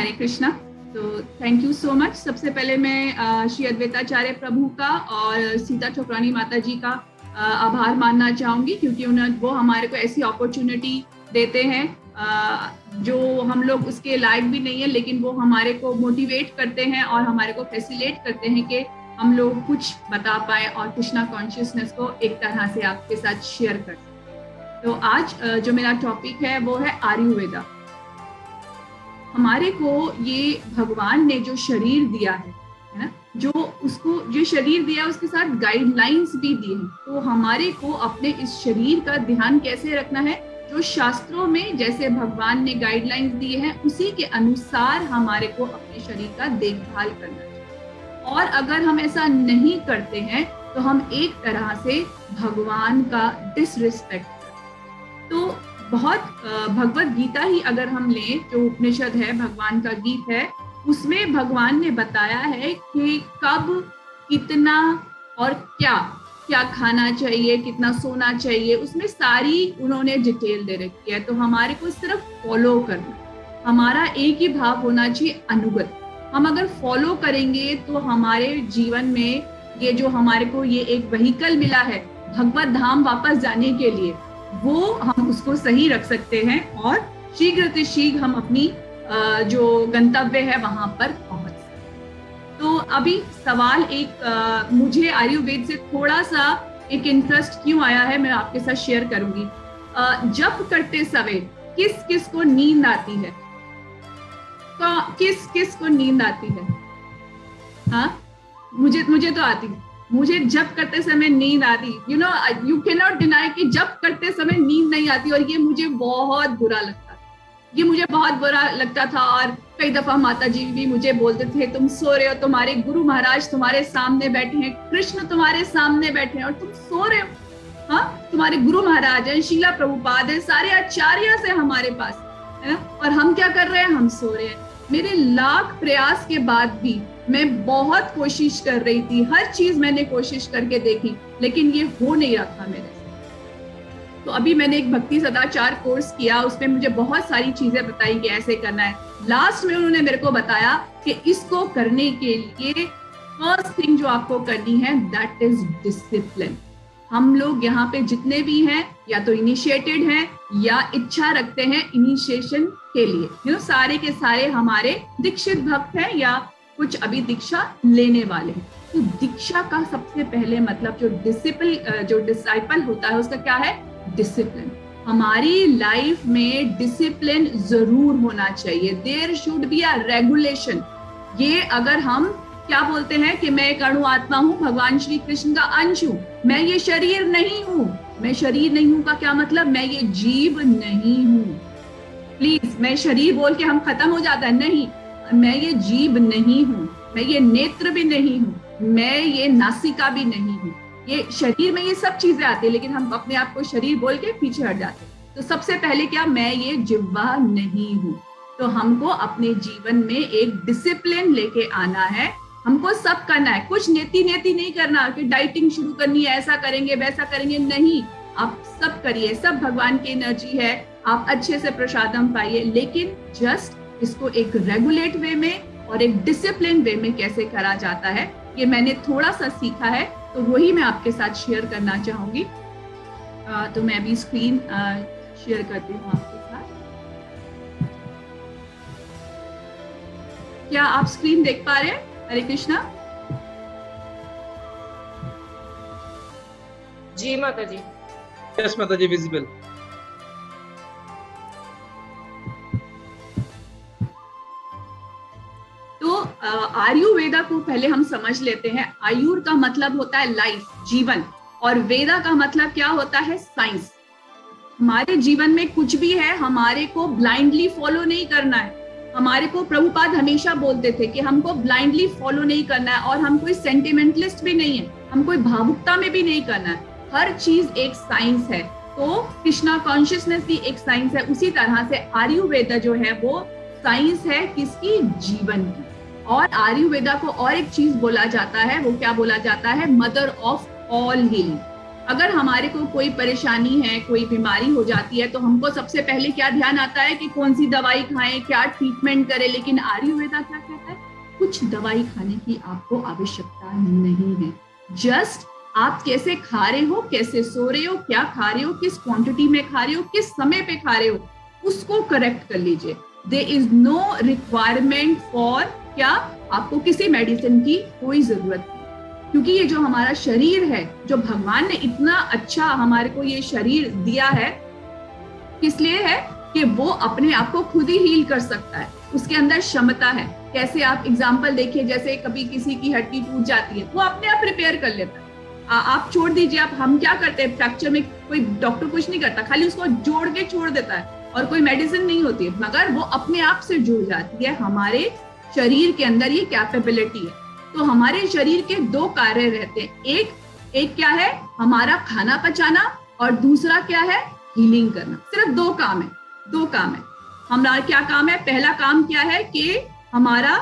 हरे कृष्णा। तो thank you so much. सबसे पहले मैं श्री अद्वैताचार्य प्रभु का और सीता चोपरानी माता जी का आभार मानना चाहूंगी, क्योंकि वो हमारे को ऐसी अपॉर्चुनिटी देते हैं जो हम लोग उसके लायक भी नहीं है, लेकिन वो हमारे को मोटिवेट करते हैं और हमारे को फैसिलिटेट करते हैं कि हम लोग कुछ बता पाए और कृष्णा कॉन्शियसनेस को एक तरह से आपके साथ शेयर कर सकें। तो आज जो मेरा टॉपिक है वो है आयुर्वेदा। हमारे को ये भगवान ने जो शरीर दिया है ना, जो उसको जो शरीर दिया उसके साथ गाइडलाइंस भी दी हैं। तो हमारे को अपने इस शरीर का ध्यान कैसे रखना है, जो शास्त्रों में जैसे भगवान ने गाइडलाइंस दिए हैं उसी के अनुसार हमारे को अपने शरीर का देखभाल करना चाहिए। और अगर हम ऐसा नहीं करते हैं तो हम एक तरह से भगवान का डिसरिस्पेक्ट करते। तो बहुत भगवत गीता ही अगर हम लें, जो उपनिषद है, भगवान का गीत है, उसमें भगवान ने बताया है कि कब, कितना और क्या क्या खाना चाहिए, कितना सोना चाहिए, उसमें सारी उन्होंने डिटेल दे रखी है। तो हमारे को सिर्फ फॉलो करना, हमारा एक ही भाव होना चाहिए, अनुगत। हम अगर फॉलो करेंगे तो हमारे जीवन में ये जो हमारे को ये एक व्हीकल मिला है भगवत धाम वापस जाने के लिए, वो हम उसको सही रख सकते हैं और शीघ्र हम अपनी जो गंतव्य है वहां पर पहुंच सकते। तो अभी सवाल एक मुझे आयुर्वेद से थोड़ा सा एक इंटरेस्ट क्यों आया है, मैं आपके साथ शेयर करूंगी। जप करते समय किस किस को नींद आती है? किस किस को नींद आती है? हाँ, मुझे तो आती है। मुझे जब करते समय नींद आती, यू कैन नॉट डिनाई कि जब करते समय नींद नहीं आती, और ये मुझे बहुत बुरा लगता था। और कई दफा माता जी भी मुझे बोलते थे, तुम सो रहे हो, तुम्हारे गुरु महाराज तुम्हारे सामने बैठे हैं, कृष्ण तुम्हारे सामने बैठे हैं और तुम सो रहे हो। हाँ, तुम्हारे गुरु महाराज हैं, शीला प्रभुपाद है, सारे आचार्य से हमारे पास है, और हम क्या कर रहे हैं? हम सो रहे हैं। मेरे लाख प्रयास के बाद भी मैं बहुत कोशिश कर रही थी, हर चीज मैंने कोशिश करके देखी, लेकिन ये हो नहीं रहा था मेरे से। तो अभी मैंने एक भक्ति सदाचार कोर्स किया, उसमें मुझे बहुत सारी चीजें बताई कि ऐसे करना है। लास्ट में उन्होंने मेरे को बताया कि इसको करने के लिए फर्स्ट थिंग जो आपको करनी है, दैट इज डिसिप्लिन। हम लोग यहाँ पे जितने भी हैं, या तो इनिशिएटेड हैं या इच्छा रखते हैं इनिशिएशन के लिए, सारे के सारे हमारे दीक्षित भक्त हैं या कुछ अभी दीक्षा लेने वाले हैं। तो दीक्षा का सबसे पहले मतलब जो डिसाइपल होता है उसका क्या है? डिसिप्लिन। हमारी लाइफ में डिसिप्लिन जरूर होना चाहिए। There should be a regulation. ये अगर हम क्या बोलते हैं कि मैं एक अणु आत्मा हूँ, भगवान श्री कृष्ण का अंश हूँ, मैं ये शरीर नहीं हूँ। मैं शरीर नहीं हूँ का क्या मतलब? मैं ये जीव नहीं हूँ। प्लीज, मैं शरीर बोल के हम खत्म हो जाता है, नहीं, मैं ये जीव नहीं हूँ, मैं ये नेत्र भी नहीं हूँ, मैं ये नासिका भी नहीं हूँ। ये शरीर में ये सब चीजें आती है, लेकिन हम अपने आप को शरीर बोल के पीछे हट जाते हैं। तो सबसे पहले क्या? मैं ये जिह्वा नहीं हूँ। तो हमको अपने जीवन में एक डिसिप्लिन लेके आना है। हमको सब करना है, कुछ नेति नहीं करना कि डाइटिंग शुरू करनी है, ऐसा करेंगे वैसा करेंगे, नहीं। आप सब करिए, सब भगवान की एनर्जी है, आप अच्छे से प्रसादम पाइए, लेकिन जस्ट इसको एक रेगुलेट वे में और एक डिसिप्लिन वे में कैसे करा जाता है, ये मैंने थोड़ा सा सीखा है, तो वही मैं आपके साथ शेयर करना चाहूंगी। तो मैं अभी स्क्रीन शेयर करती हूँ आपके साथ। क्या आप स्क्रीन देख पा रहे हैं? हरे कृष्णा। जी माता जी। यस माता जी, विजिबल। तो आयुर्वेदा को पहले हम समझ लेते हैं। आयुर का मतलब होता है लाइफ, जीवन, और वेदा का मतलब क्या होता है? साइंस। हमारे जीवन में कुछ भी है, हमारे को ब्लाइंडली फॉलो नहीं करना है। हमारे को प्रभुपाद हमेशा बोलते थे कि हमको ब्लाइंडली फॉलो नहीं करना है, और हम कोई सेंटिमेंटलिस्ट भी नहीं है, हम कोई भावुकता में भी नहीं करना है। हर चीज एक साइंस है। तो कृष्णा कॉन्शियसनेस भी एक साइंस है। उसी तरह से आयुर्वेदा जो है वो साइंस है किसकी? जीवन की। और आयुर्वेदा को और एक चीज बोला जाता है, वो क्या बोला जाता है? Mother of all healing. अगर हमारे को कोई परेशानी है, कोई बीमारी हो जाती है, तो हमको सबसे पहले क्या ध्यान आता है कि कौन सी दवाई खाएं, क्या ट्रीटमेंट करें। लेकिन आयुर्वेदा क्या कहता है, कुछ दवाई खाने की आपको आवश्यकता नहीं है। जस्ट आप कैसे खा रहे हो, कैसे सो रहे हो, क्या खा रहे हो, किस क्वांटिटी में खा रहे हो, किस समय पे खा रहे हो, उसको करेक्ट कर लीजिए। There is no requirement for, क्या आपको किसी मेडिसिन की कोई जरूरत नहीं, क्योंकि ये जो हमारा शरीर है, जो भगवान ने इतना अच्छा हमारे को ये शरीर दिया है, किस लिए है कि वो अपने आप को खुद ही हील कर सकता है, उसके अंदर क्षमता है। कैसे आप एग्जांपल देखिए, जैसे कभी किसी की हड्डी टूट जाती है, वो अपने आप रिपेयर कर लेता है। आप छोड़ दीजिए, आप हम क्या करते हैं फ्रैक्चर में, कोई डॉक्टर कुछ नहीं करता, खाली उसको जोड़ के छोड़ देता है और कोई मेडिसिन नहीं होती है, मगर वो अपने आप से जुड़ जाती है। हमारे शरीर के अंदर ये कैपेबिलिटी है। तो हमारे शरीर के दो कार्य रहते हैं, एक क्या है, हमारा खाना पचाना, और दूसरा क्या है, हीलिंग करना। सिर्फ दो काम है। हमारा क्या काम है, पहला काम क्या है कि हमारा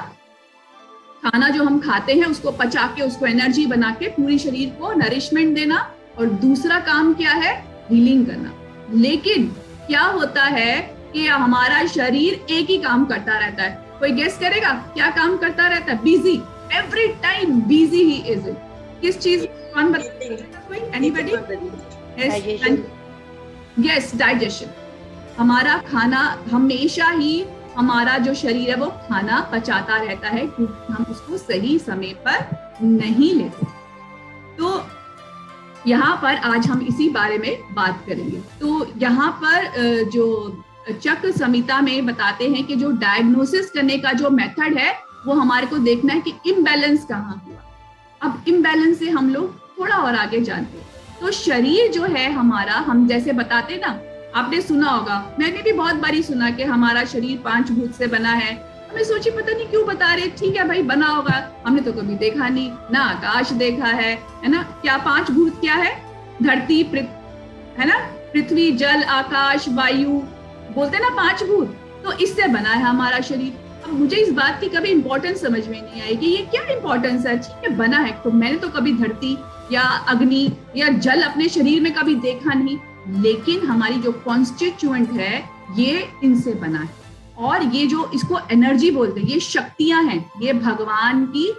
खाना जो हम खाते हैं उसको पचा के, उसको एनर्जी बना के पूरी शरीर को नरिशमेंट देना, और दूसरा काम क्या है, हीलिंग करना। लेकिन क्या होता है कि हमारा शरीर एक ही काम करता रहता है। कोई गेस करेगा क्या काम करता रहता है? Busy, every time busy he is it. किस चीज, कौन बताएगा? कोई, एनीबॉडी? Yes, digestion. हमारा खाना हमेशा ही, हमारा जो शरीर है वो खाना पचाता रहता है, क्योंकि हम उसको सही समय पर नहीं लेते। तो यहाँ पर आज हम इसी बारे में बात करेंगे। तो यहाँ पर जो चक्र संहिता में बताते हैं कि जो डायग्नोसिस करने का जो मेथड है, वो हमारे को देखना है कि इम्बैलेंस कहाँ हुआ। अब इम्बैलेंस से हम लोग थोड़ा और आगे जानते हैं। तो शरीर जो है हमारा, हम जैसे बताते ना, आपने सुना होगा, मैंने भी बहुत बारी सुना कि हमारा शरीर 5 भूत से बना है। हमें सोची पता नहीं क्यों बता रहे, ठीक है भाई बना होगा, हमने तो कभी देखा नहीं ना, आकाश देखा है ना। क्या 5 भूत क्या है? धरती, है ना, पृथ्वी, जल, आकाश, वायु, बोलते ना 5 भूत। तो इससे बना है हमारा शरीर। अब मुझे इस बात की कभी इंपॉर्टेंस समझ में नहीं आई कि ये क्या इंपॉर्टेंस है। ठीक है बना है, तो मैंने तो कभी धरती या अग्नि या जल अपने शरीर में कभी देखा नहीं, लेकिन हमारी जो कॉन्स्टिट्यूएंट है ये इनसे बना है। और ये जो इसको एनर्जी बोलते हैं, ये शक्तियां हैं, ये भगवान की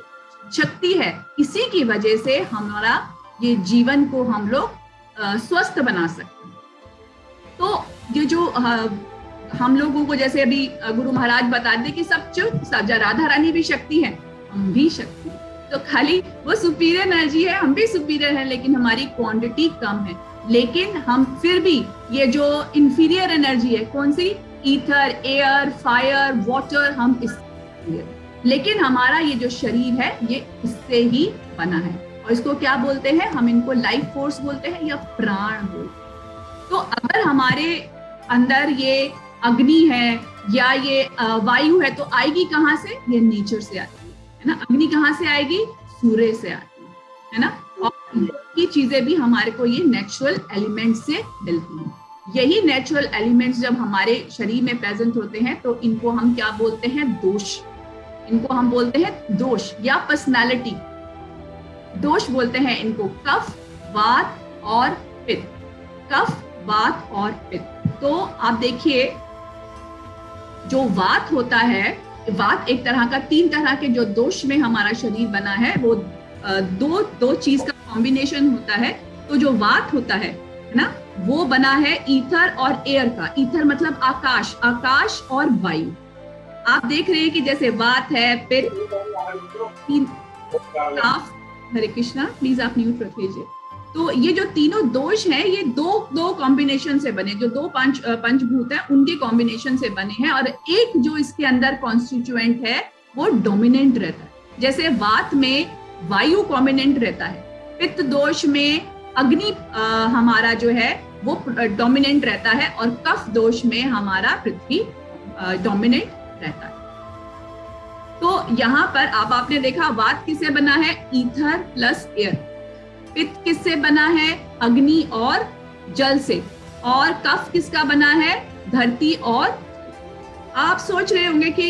शक्ति है। इसी की वजह से हमारा ये जीवन को हम लोग स्वस्थ बना सकते हैं। तो ये जो हम लोगों को, जैसे अभी गुरु महाराज बताते कि सब राधा रानी भी शक्ति है, हम भी शक्ति, तो खाली वो सुपीरियर एनर्जी है, हम भी सुपीरियर है, लेकिन हमारी क्वांटिटी कम है। लेकिन हम फिर भी ये जो इंफीरियर एनर्जी है, कौन सी, ईथर, एयर, फायर, वाटर, हम इस, लेकिन हमारा ये जो शरीर है ये इससे ही बना है। और इसको क्या बोलते हैं, हम इनको लाइफ फोर्स बोलते हैं या प्राण बोलते हैं। तो अगर हमारे अंदर ये अग्नि है या ये वायु है, तो आएगी कहाँ से, ये नेचर से आती है ना। अग्नि कहाँ से आएगी, सूर्य से आती है ना। और की चीजें भी हमारे को ये नेचुरल एलिमेंट से मिलती हैं। यही नेचुरल एलिमेंट्स जब हमारे शरीर में प्रेजेंट होते हैं, तो इनको हम क्या बोलते हैं, दोष। इनको हम बोलते हैं दोष या पर्सनालिटी, दोष बोलते हैं इनको। कफ, वात और पित्त, कफ, वात और पित्त। तो आप देखिए, जो वात होता है, वात एक तरह का, 3 तरह के जो दोष में हमारा शरीर बना है, वो दो चीज का कॉम्बिनेशन होता है। तो जो वात होता है ना, वो बना है ईथर और एयर का। ईथर मतलब आकाश, आकाश और वायु। आप देख रहे हैं कि जैसे वात है, पित्त, हरे कृष्णा, प्लीज आप म्यूट रख लीजिए। तो ये जो तीनों दोष हैं, ये दो कॉम्बिनेशन से बने, जो 2 पंचभूत हैं उनके कॉम्बिनेशन से बने हैं। और एक जो इसके अंदर कॉन्स्टिट्यूएंट है वो डोमिनेंट रहता है। जैसे वात में वायु डोमिनेंट रहता है, पित्त दोष में अग्नि हमारा जो है वो डोमिनेंट रहता है, और कफ दोष में हमारा पृथ्वी डोमिनेंट रहता है। तो यहाँ पर आपने देखा, वात किससे बना है, ईथर प्लस एयर। पित्त किससे बना है, अग्नि और जल से। और कफ किसका बना है, धरती और। आप सोच रहे होंगे कि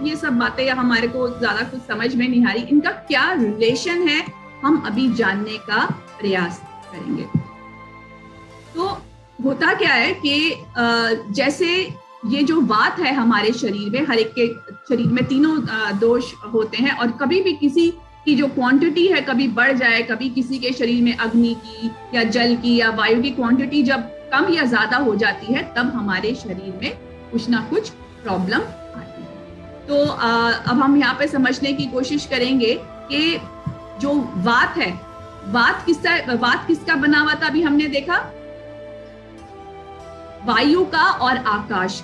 ये सब बातें या हमारे को ज्यादा कुछ समझ में नहीं आ रही, इनका क्या रिलेशन है, हम अभी जानने का प्रयास करेंगे। तो होता क्या है कि जैसे ये जो वात है हमारे शरीर में, हर एक के शरीर में तीनों दोष होते हैं, और कभी भी किसी की जो क्वांटिटी है कभी बढ़ जाए, कभी किसी के शरीर में अग्नि की या जल की या वायु की क्वांटिटी जब कम या ज्यादा हो जाती है, तब हमारे शरीर में कुछ ना कुछ प्रॉब्लम आती है। तो अब हम यहाँ पे समझने की कोशिश करेंगे कि जो वात है, वात किसका बना हुआ था, अभी हमने देखा वायु का और आकाश।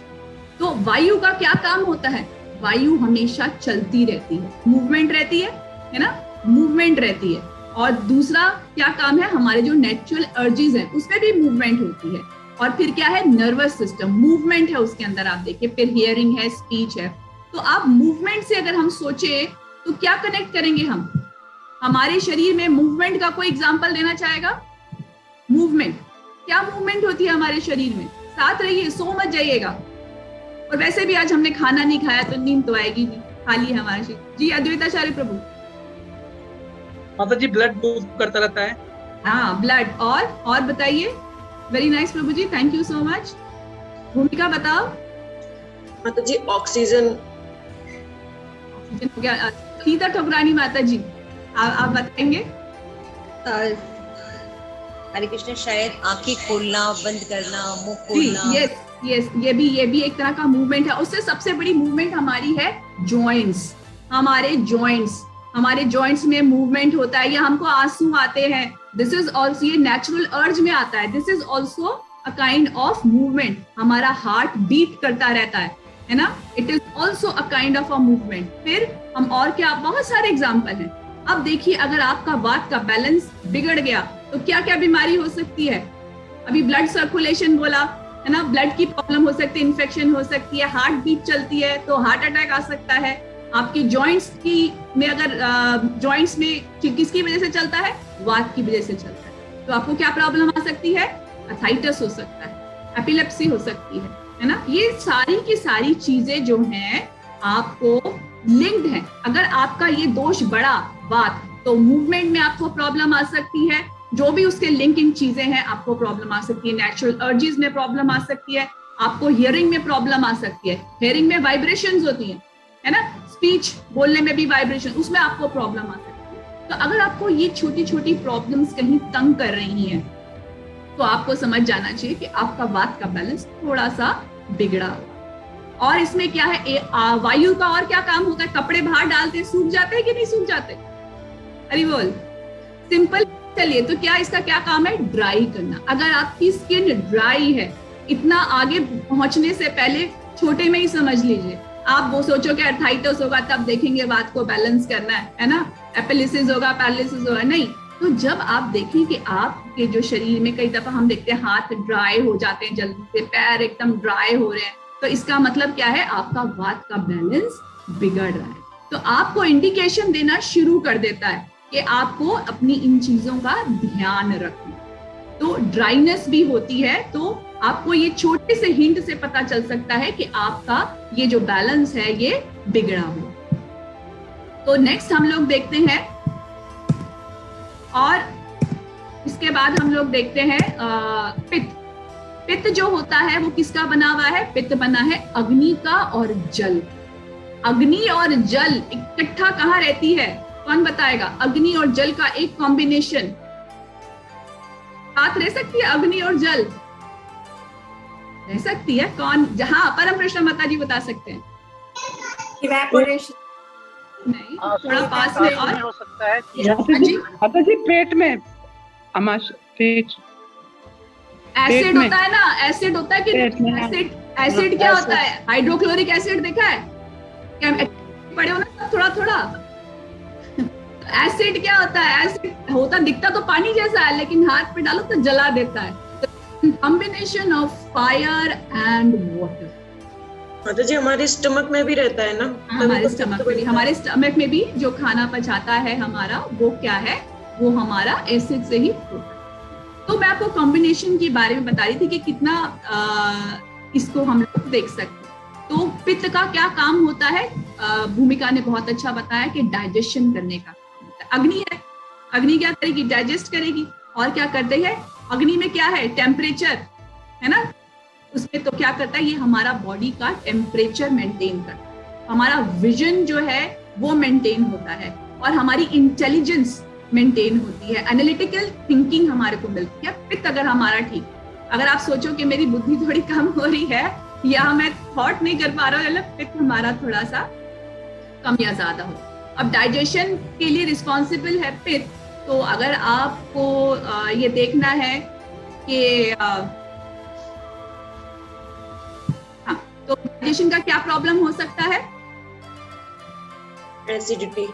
तो वायु का क्या काम होता है, वायु हमेशा चलती रहती है, मूवमेंट रहती है ना, मूवमेंट रहती है। और दूसरा क्या काम है, हमारे जो नेचुरल अर्जीज हैं उसमें भी मूवमेंट होती है। और फिर क्या है, नर्वस सिस्टम, मूवमेंट है उसके अंदर, आप देखिए, फिर हियरिंग है, स्पीच है। तो आप मूवमेंट से अगर हम सोचे तो क्या कनेक्ट करेंगे हम, हमारे शरीर में मूवमेंट का कोई एग्जांपल देना चाहेगा? मूवमेंट, क्या मूवमेंट होती है हमारे शरीर में? साथ रहिए, सो मत जाइएगा। और वैसे भी आज हमने खाना नहीं खाया तो नींद तो आएगी नहीं, खाली है हमारा शरीर। जी अद्वैताचार्य प्रभु। माता जी ब्लड मूव करता रहता है। हाँ, ब्लड। और बताइए। Very nice Prabhu ji, thank you so much. Bhumika बताओ। माता जी ऑक्सीजन। ऑक्सीजन हो गया। सीता ठुकरानी माता जी, आप बताएंगे। हरे कृष्ण, शायद आंखें खोलना, बंद करना, मुंह खोलना। यस, ये भी एक तरह का मूवमेंट है। उससे सबसे बड़ी मूवमेंट हमारी है जॉइंट्स, हमारे जॉइंट्स में मूवमेंट होता है, या हमको आंसू आते हैं, दिस इज ऑल्सो, ये नेचुरल अर्ज में आता है, this is also a kind of movement. हमारा हार्ट बीट करता रहता है ना, it is also a kind of a movement. फिर हम और क्या, बहुत सारे एग्जाम्पल हैं। अब देखिए, अगर आपका वात का बैलेंस बिगड़ गया तो क्या क्या बीमारी हो सकती है। अभी ब्लड सर्कुलेशन बोला है ना, ब्लड की प्रॉब्लम हो सकती है, इन्फेक्शन हो सकती है, हार्ट बीट चलती है तो हार्ट अटैक आ सकता है। आपके जॉइंट्स की में, अगर जॉइंट्स में किसकी वजह से चलता है, वात की वजह से चलता है, तो आपको क्या प्रॉब्लम आ सकती है, अर्थाइटिस हो सकता है, एपिलेप्सी हो सकती है ना। ये सारी की सारी चीजें जो हैं आपको लिंक्ड है। अगर आपका ये दोष बढ़ा वात, तो मूवमेंट में आपको प्रॉब्लम आ सकती है, जो भी उसके लिंकिंग चीजें हैं आपको प्रॉब्लम आ सकती है, नेचुरल अर्जीज में प्रॉब्लम आ सकती है, आपको हियरिंग में प्रॉब्लम आ सकती है, हियरिंग में वाइब्रेशंस होती हैं, है ना, स्पीच बोलने में भी वाइब्रेशन, उसमें आपको प्रॉब्लम आ सकती है। तो अगर आपको ये छोटी छोटी प्रॉब्लम्स कहीं तंग कर रही हैं, तो आपको समझ जाना चाहिए कि आपका वात का बैलेंस थोड़ा सा बिगड़ा हुआ। और इसमें क्या है, वायु का और क्या काम होता है, कपड़े बाहर डालते सूख जाते हैं कि नहीं सूख जाते, अरे बोल, सिंपल। चलिए, तो क्या इसका क्या काम है, ड्राई करना। अगर आपकी स्किन ड्राई है, इतना आगे पहुंचने से पहले छोटे में ही समझ लीजिए, आप वो सोचो कि अर्थाइटिस होगा तब देखेंगे बात को बैलेंस करना है ना, एपिलिसिस होगा, पैरालिसिस होगा, नहीं। तो जब आप देखें कि आपके जो शरीर में, कई दफा हम देखते हैं हाथ ड्राई हो जाते हैं जल्दी से, पैर एकदम ड्राई हो रहे हैं, तो इसका मतलब क्या है, आपका वात का बैलेंस बिगड़ रहा है। तो आपको इंडिकेशन देना शुरू कर देता है कि आपको अपनी इन चीजों का ध्यान रखना। तो ड्राइनेस भी होती है, तो आपको ये छोटे से हिंट से पता चल सकता है कि आपका ये जो बैलेंस है ये बिगड़ा हुआ। तो नेक्स्ट हम लोग देखते हैं, और इसके बाद हम लोग देखते हैं पित्त। पित्त जो होता है वो किसका बना हुआ है, पित्त बना है अग्नि का और जल। अग्नि और जल इकट्ठा कहाँ रहती है, कौन बताएगा? अग्नि और जल का एक कॉम्बिनेशन साथ रह सकती है, अग्नि और जल रह सकती है, कौन? जहां परम कृष्ण माता जी बता सकते हैं। इवेपोरेशन नहीं, थोड़ा पास में और हो सकता है माता जी पेट में, पेट एसिड होता है ना, एसिड होता है कि एसिड क्या होता है, हाइड्रोक्लोरिक एसिड देखा है क्या, पढ़े हो ना थोड़ा थोड़ा। एसिड क्या होता है, एसिड होता, दिखता तो पानी जैसा है, लेकिन हाथ पे डालो तो जला देता है। Combination of fire and water. माता जी हमारे स्टमक में भी रहता है ना, हमारे स्टमक में भी जो खाना पचाता है हमारा, वो क्या है, वो हमारा एसिड से ही होता है। तो मैं आपको कॉम्बिनेशन के बारे में बता रही थी कि कितना इसको हम लोग देख सकते हैं। तो पित्त का क्या काम होता है, भूमिका ने बहुत अच्छा बताया कि डाइजेशन करने का। अग्नि है, अग्नि क्या करेगी, डाइजेस्ट करेगी। और क्या करते हैं, अग्नि में क्या है, टेम्परेचर है ना, उसमें तो क्या करता है, ये हमारा बॉडी का टेम्परेचर मेंटेन करता है, हमारा विजन जो है वो मेंटेन होता है, और हमारी इंटेलिजेंस मेंटेन होती है, एनालिटिकल थिंकिंग हमारे को मिलती है। पित्त अगर हमारा ठीक, अगर आप सोचो कि मेरी बुद्धि थोड़ी कम हो रही है या मैं थॉट नहीं कर पा रहा हूँ, मतलब पित्त हमारा थोड़ा सा कम या ज्यादा हो। अब डाइजेशन के लिए रिस्पॉन्सिबल है पित्त, तो अगर आपको ये देखना है कि हाँ, तो डाइजेशन का क्या प्रॉब्लम हो सकता है, एसिडिटी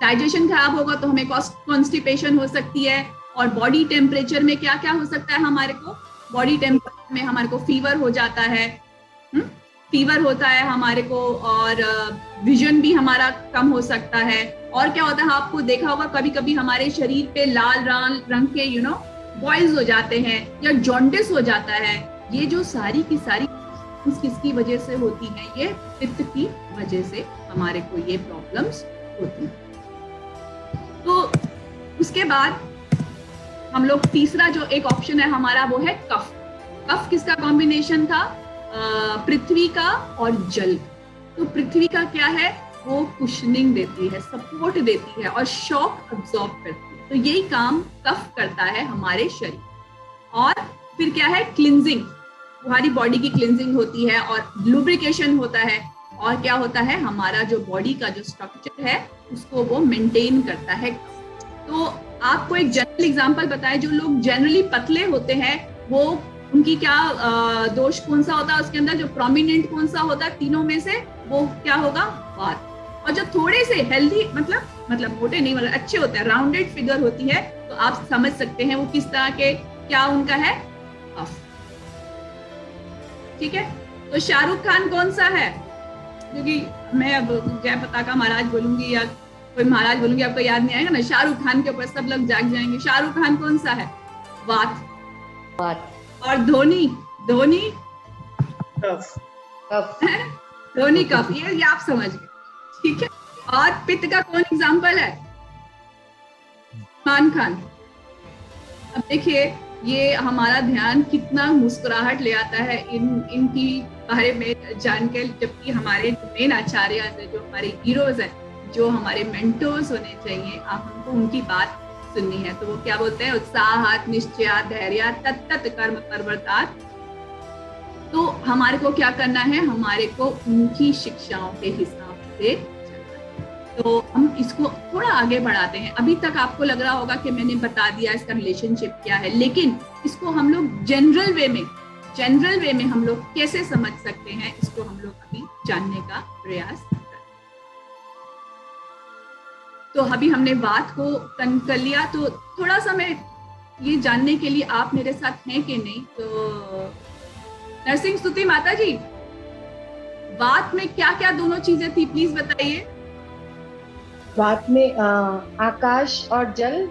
डाइजेशन खराब होगा तो हमें कॉन्स्टिपेशन हो सकती है, और बॉडी टेम्परेचर में क्या क्या हो सकता है, हमारे को बॉडी टेम्परेचर में हमारे को फीवर हो जाता है, फीवर होता है हमारे को, और विजन भी हमारा कम हो सकता है। और क्या होता है, आपको देखा होगा कभी कभी हमारे शरीर पे लाल रंग के बॉयल्स हो जाते हैं या जॉन्डिस हो जाता है। ये जो सारी की सारी किसकी वजह से होती है, ये पित्त की वजह से हमारे को ये प्रॉब्लम्स होती हैं। तो उसके बाद हम लोग तीसरा जो एक ऑप्शन है हमारा वो है कफ। कफ किसका कॉम्बिनेशन था, पृथ्वी का और जल। तो पृथ्वी का क्या है, वो कुशनिंग देती है, सपोर्ट देती है और शॉक अब्सॉर्ब करती है। तो यही काम कफ करता है हमारे शरीर। और फिर क्या है, क्लिंजिंग, हमारी बॉडी की क्लिंजिंग होती है और लुब्रिकेशन होता है। और क्या होता है, हमारा जो बॉडी का जो स्ट्रक्चर है उसको वो मेंटेन करता है। तो आपको एक जनरल एग्जांपल बताए, जो लोग जनरली पतले होते हैं वो उनकी क्या दोष कौन सा होता है उसके अंदर, जो प्रोमिनेंट कौन सा होता है तीनों में से, वो क्या होगा, वात। और जो थोड़े से हेल्दी मतलब मोटे नहीं, मतलब अच्छे होते हैं, राउंडेड फिगर होती है, तो आप समझ सकते हैं वो किस तरह के, क्या उनका है, कफ। ठीक है, तो शाहरुख खान कौन सा है, क्योंकि मैं अब जय पताका महाराज बोलूंगी या कोई महाराज बोलूंगी, आपको याद नहीं आएगा ना, शाहरुख खान के ऊपर सब लोग जाग जाएंगे। शाहरुख खान कौन सा है, वात। और धोनी कफ। धोनी कफ, ये आप समझ गए, ठीक है। और पित्त का कौन एग्जाम्पल है, सलमान खान। अब देखिए ये हमारा ध्यान कितना मुस्कुराहट ले आता है इनकी बारे में जान के, जबकि हमारे मेन आचार्य हैं, जो हमारे हीरोज हैं, जो हमारे मेंटोर्स होने चाहिए, आप हमको उनकी बात सुननी है। तो वो क्या बोलते हैं, उत्साहात निश्चयात धैर्यात तत्त कर्म प्रवर्तात्। तो हमारे को क्या करना है, हमारे को उनकी शिक्षाओं के हिसाब से चलना है। तो हम इसको थोड़ा आगे बढ़ाते हैं। अभी तक आपको लग रहा होगा कि मैंने बता दिया इसका रिलेशनशिप क्या है, लेकिन इसको हम लोग जनरल वे में हम लोग कैसे समझ सकते हैं, इसको हम लोग अभी जानने का प्रयास करें। तो अभी हमने बात को कर लिया, तो थोड़ा सा मैं ये जानने के लिए आप मेरे साथ हैं कि नहीं, तो नरसिंह स्तुति माता जी, बात में क्या क्या दोनों चीजें थी, प्लीज बताइए। बात में आकाश और जल,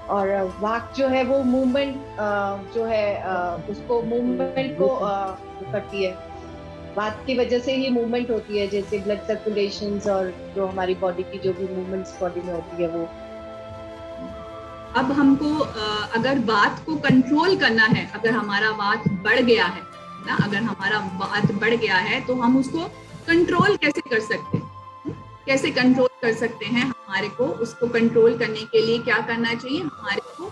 और वाक जो है वो मूवमेंट जो है उसको मूवमेंट को करती है। बात की वजह से ही मूवमेंट होती है, जैसे ब्लड सर्कुलेशंस और जो हमारी बॉडी की जो भी मूवमेंट्स बॉडी में होती है वो। अब हमको अगर बात को कंट्रोल करना है, अगर हमारा बात बढ़ गया है ना, अगर हमारा बात बढ़ गया है तो हम उसको कंट्रोल कैसे कर सकते हैं, कैसे कंट्रोल कर सकते हैं। हमारे को उसको कंट्रोल करने के लिए क्या करना चाहिए, हमारे को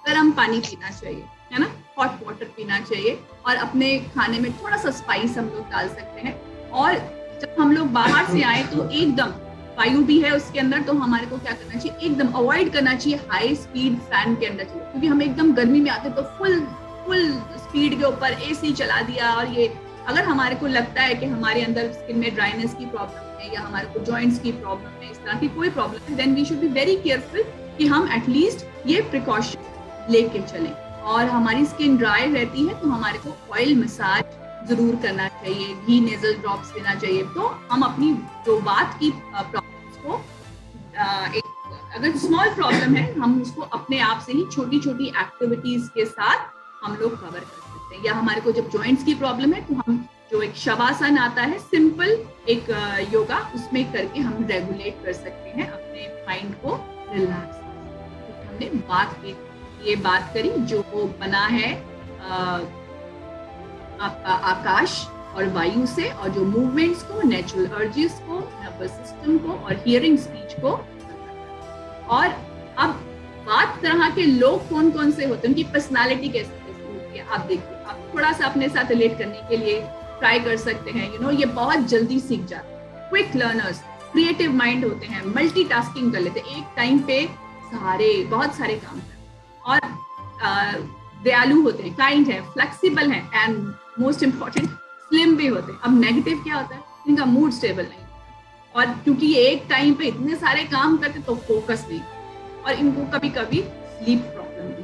गर्म पानी पीना चाहिए, है ना, हॉट वाटर पीना चाहिए, और अपने खाने में थोड़ा सा स्पाइस हम लोग डाल सकते हैं। और जब हम लोग बाहर से आए तो एकदम वायु भी है उसके अंदर, तो हमारे को क्या करना चाहिए, एकदम अवॉइड करना चाहिए हाई स्पीड फैन के अंदर चाहिए, क्योंकि हम एकदम गर्मी में आते तो फुल स्पीड के ऊपर एसी चला दिया। और ये अगर हमारे को लगता है कि हमारे अंदर स्किन में ड्राइनेस की प्रॉब्लम है या हमारे को जॉइंट्स की प्रॉब्लम है, इस तरह की कोई प्रॉब्लम है, then we should be very careful कि हम एटलीस्ट ये प्रिकॉशन लेके चलें। और हमारी स्किन ड्राई रहती है तो हमारे को ऑयल मसाज जरूर करना चाहिए, घी नेजल ड्रॉप्स लेना चाहिए। तो हम अपनी जो बात की प्रॉब्लम्स को अगर स्मॉल प्रॉब्लम है, हम उसको अपने आप से ही छोटी छोटी एक्टिविटीज के साथ हम लोग कवर कर सकते हैं। या हमारे को जब जॉइंट्स की प्रॉब्लम है तो हम जो एक शवासन आता है, सिंपल एक योगा, उसमें करके हम रेगुलेट कर सकते हैं अपने माइंड को रिलैक्स। तो हमने ये बात करी जो बना है आपका आकाश और वायु से, और जो मूवमेंट्स को, नेचुरल अर्जेस को, नर्वस सिस्टम को और हियरिंग स्पीच को। और अब बात तरह के लोग कौन कौन से होते हैं, उनकी पर्सनालिटी कैसे कैसे होती है, आप देखिए। आप थोड़ा सा अपने साथ रिलेट करने के लिए ट्राई कर सकते हैं। ये बहुत जल्दी सीख जाते हैं, क्विक लर्नर्स, क्रिएटिव माइंड होते हैं, मल्टीटास्किंग कर लेते हैं, एक टाइम पे बहुत सारे काम करते हैं, और दयालु होते हैं, काइंड है, फ्लेक्सिबल है, एंड मोस्ट इम्पोर्टेंट स्लिम भी होते हैं। अब नेगेटिव क्या होता है, इनका मूड स्टेबल नहीं, और क्योंकि ये एक टाइम पे इतने सारे काम करते तो फोकस नहीं, और इनको कभी कभी स्लीप प्रॉब्लम भी।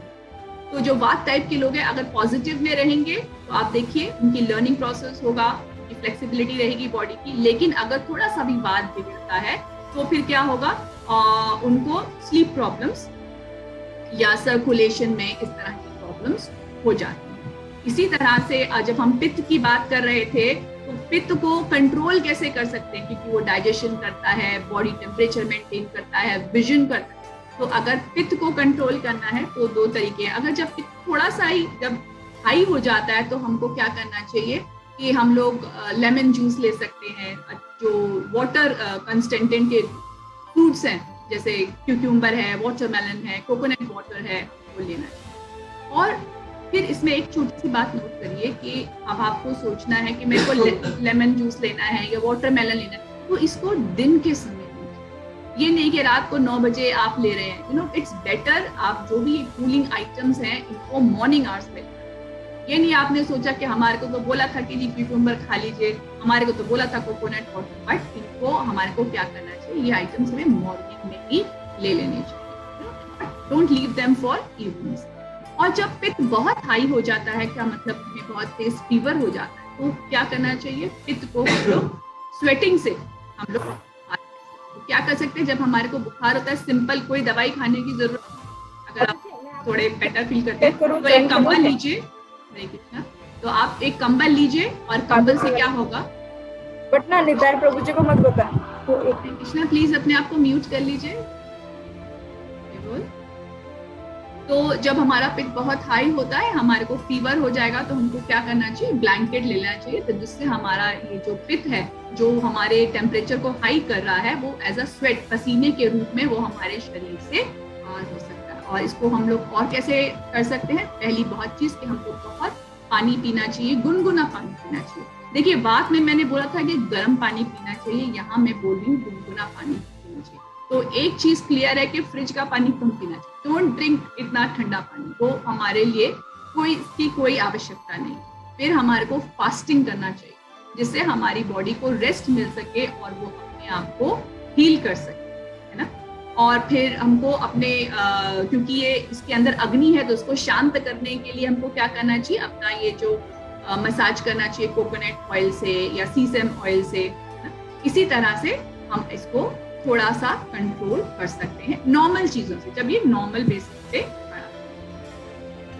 तो जो वात टाइप के लोग हैं, अगर पॉजिटिव में रहेंगे तो आप देखिए उनकी लर्निंग प्रोसेस होगा, उनकी फ्लेक्सिबिलिटी रहेगी बॉडी की। लेकिन अगर थोड़ा सा भी वात बिगड़ता है तो फिर क्या होगा, उनको स्लीप प्रॉब्लम्स या सर्कुलेशन में इस तरह की प्रॉब्लम्स हो जाती हैं। इसी तरह से जब हम पित्त की बात कर रहे थे, तो पित्त को कंट्रोल कैसे कर सकते हैं, क्योंकि वो डाइजेशन करता है, बॉडी टेम्परेचर मेंटेन करता है, विजन करता है। तो अगर पित्त को कंट्रोल करना है तो 2 तरीके हैं। अगर जब पित्त थोड़ा सा ही जब हाई हो जाता है तो हमको क्या करना चाहिए कि हम लोग लेमन जूस ले सकते हैं, जो वाटर कंस्टेंटेंट के फ्रूट्स हैं, जैसे क्यूक्यूम्बर है, वाटरमेलन है, कोकोनट वाटर है, वो लेना चाहिए। और फिर इसमें एक छोटी सी बात नोट करिए कि अब आपको सोचना है कि मेरे को लेमन जूस लेना है या वाटरमेलन लेना है, तो इसको दिन के समय, ये नहीं कि रात को 9 बजे आप ले रहे हैं। इट्स बेटर आप जो भी कूलिंग आइटम्स हैं इनको मॉर्निंग आवर्स में। ये नहीं आपने सोचा कि हमारे को तो बोला था कि जी क्यूकम्बर खा लीजिए, हमारे को तो बोला था कोकोनट वाटर, बट इनको हमारे को क्या करना चाहिए, ये आइटम्स में मॉर्निंग में ही ले लेने चाहिए, don't leave them for evenings. और जब पित्त बहुत हाई हो जाता है, क्या मतलब हमें बहुत तेज फीवर हो जाता है, तो क्या करना चाहिए, पित्त को हम लोग स्वेटिंग से हम लोग क्या कर सकते हैं। जब हमारे को बुखार होता है, सिंपल कोई दवाई खाने की जरूरत नहीं, अगर आप थोड़े बेटर फील करते हैं तो एक कंबल लीजिए, तो आप एक कंबल लीजिए, और कंबल से क्या होगा, बट ना निदान प्रभु जी को मत बता। तो एक कृष्णा प्लीज अपने आप को म्यूट कर लीजिए। तो जब हमारा पित्त बहुत हाई होता है, हमारे को फीवर हो जाएगा, तो हमको क्या करना चाहिए, ब्लैंकेट ले लेना चाहिए, तो जिससे हमारा ये जो पित्त है, जो हमारे टेम्परेचर को हाई कर रहा है, वो एज अ स्वेट, पसीने के रूप में वो हमारे शरीर से बाहर हो सकता है। और इसको हम लोग और कैसे कर सकते हैं, पहली बहुत चीज कि हमको बहुत पानी पीना चाहिए, गुनगुना पानी पीना चाहिए। देखिए बात में मैंने बोला था कि गर्म पानी पीना चाहिए, यहाँ मैं बोल रही हूँ गुनगुना पानी पीना चाहिए। तो एक चीज क्लियर है कि फ्रिज का पानी कम पीना चाहिए, डोंट ड्रिंक इतना ठंडा पानी, वो हमारे लिए कोई आवश्यकता नहीं। फिर हमारे को फास्टिंग करना चाहिए, जिससे हमारी बॉडी को रेस्ट मिल सके और वो अपने आप को हील कर सके, है ना। और फिर हमको अपने क्योंकि ये इसके अंदर अग्नि है, तो उसको शांत करने के लिए हमको क्या करना चाहिए, अपना ये जो मसाज करना चाहिए कोकोनट ऑयल से या सीसम ऑयल से। इसी तरह से हम इसको थोड़ा सा कंट्रोल कर सकते हैं नॉर्मल चीजों से, जब ये नॉर्मल बेसिस से।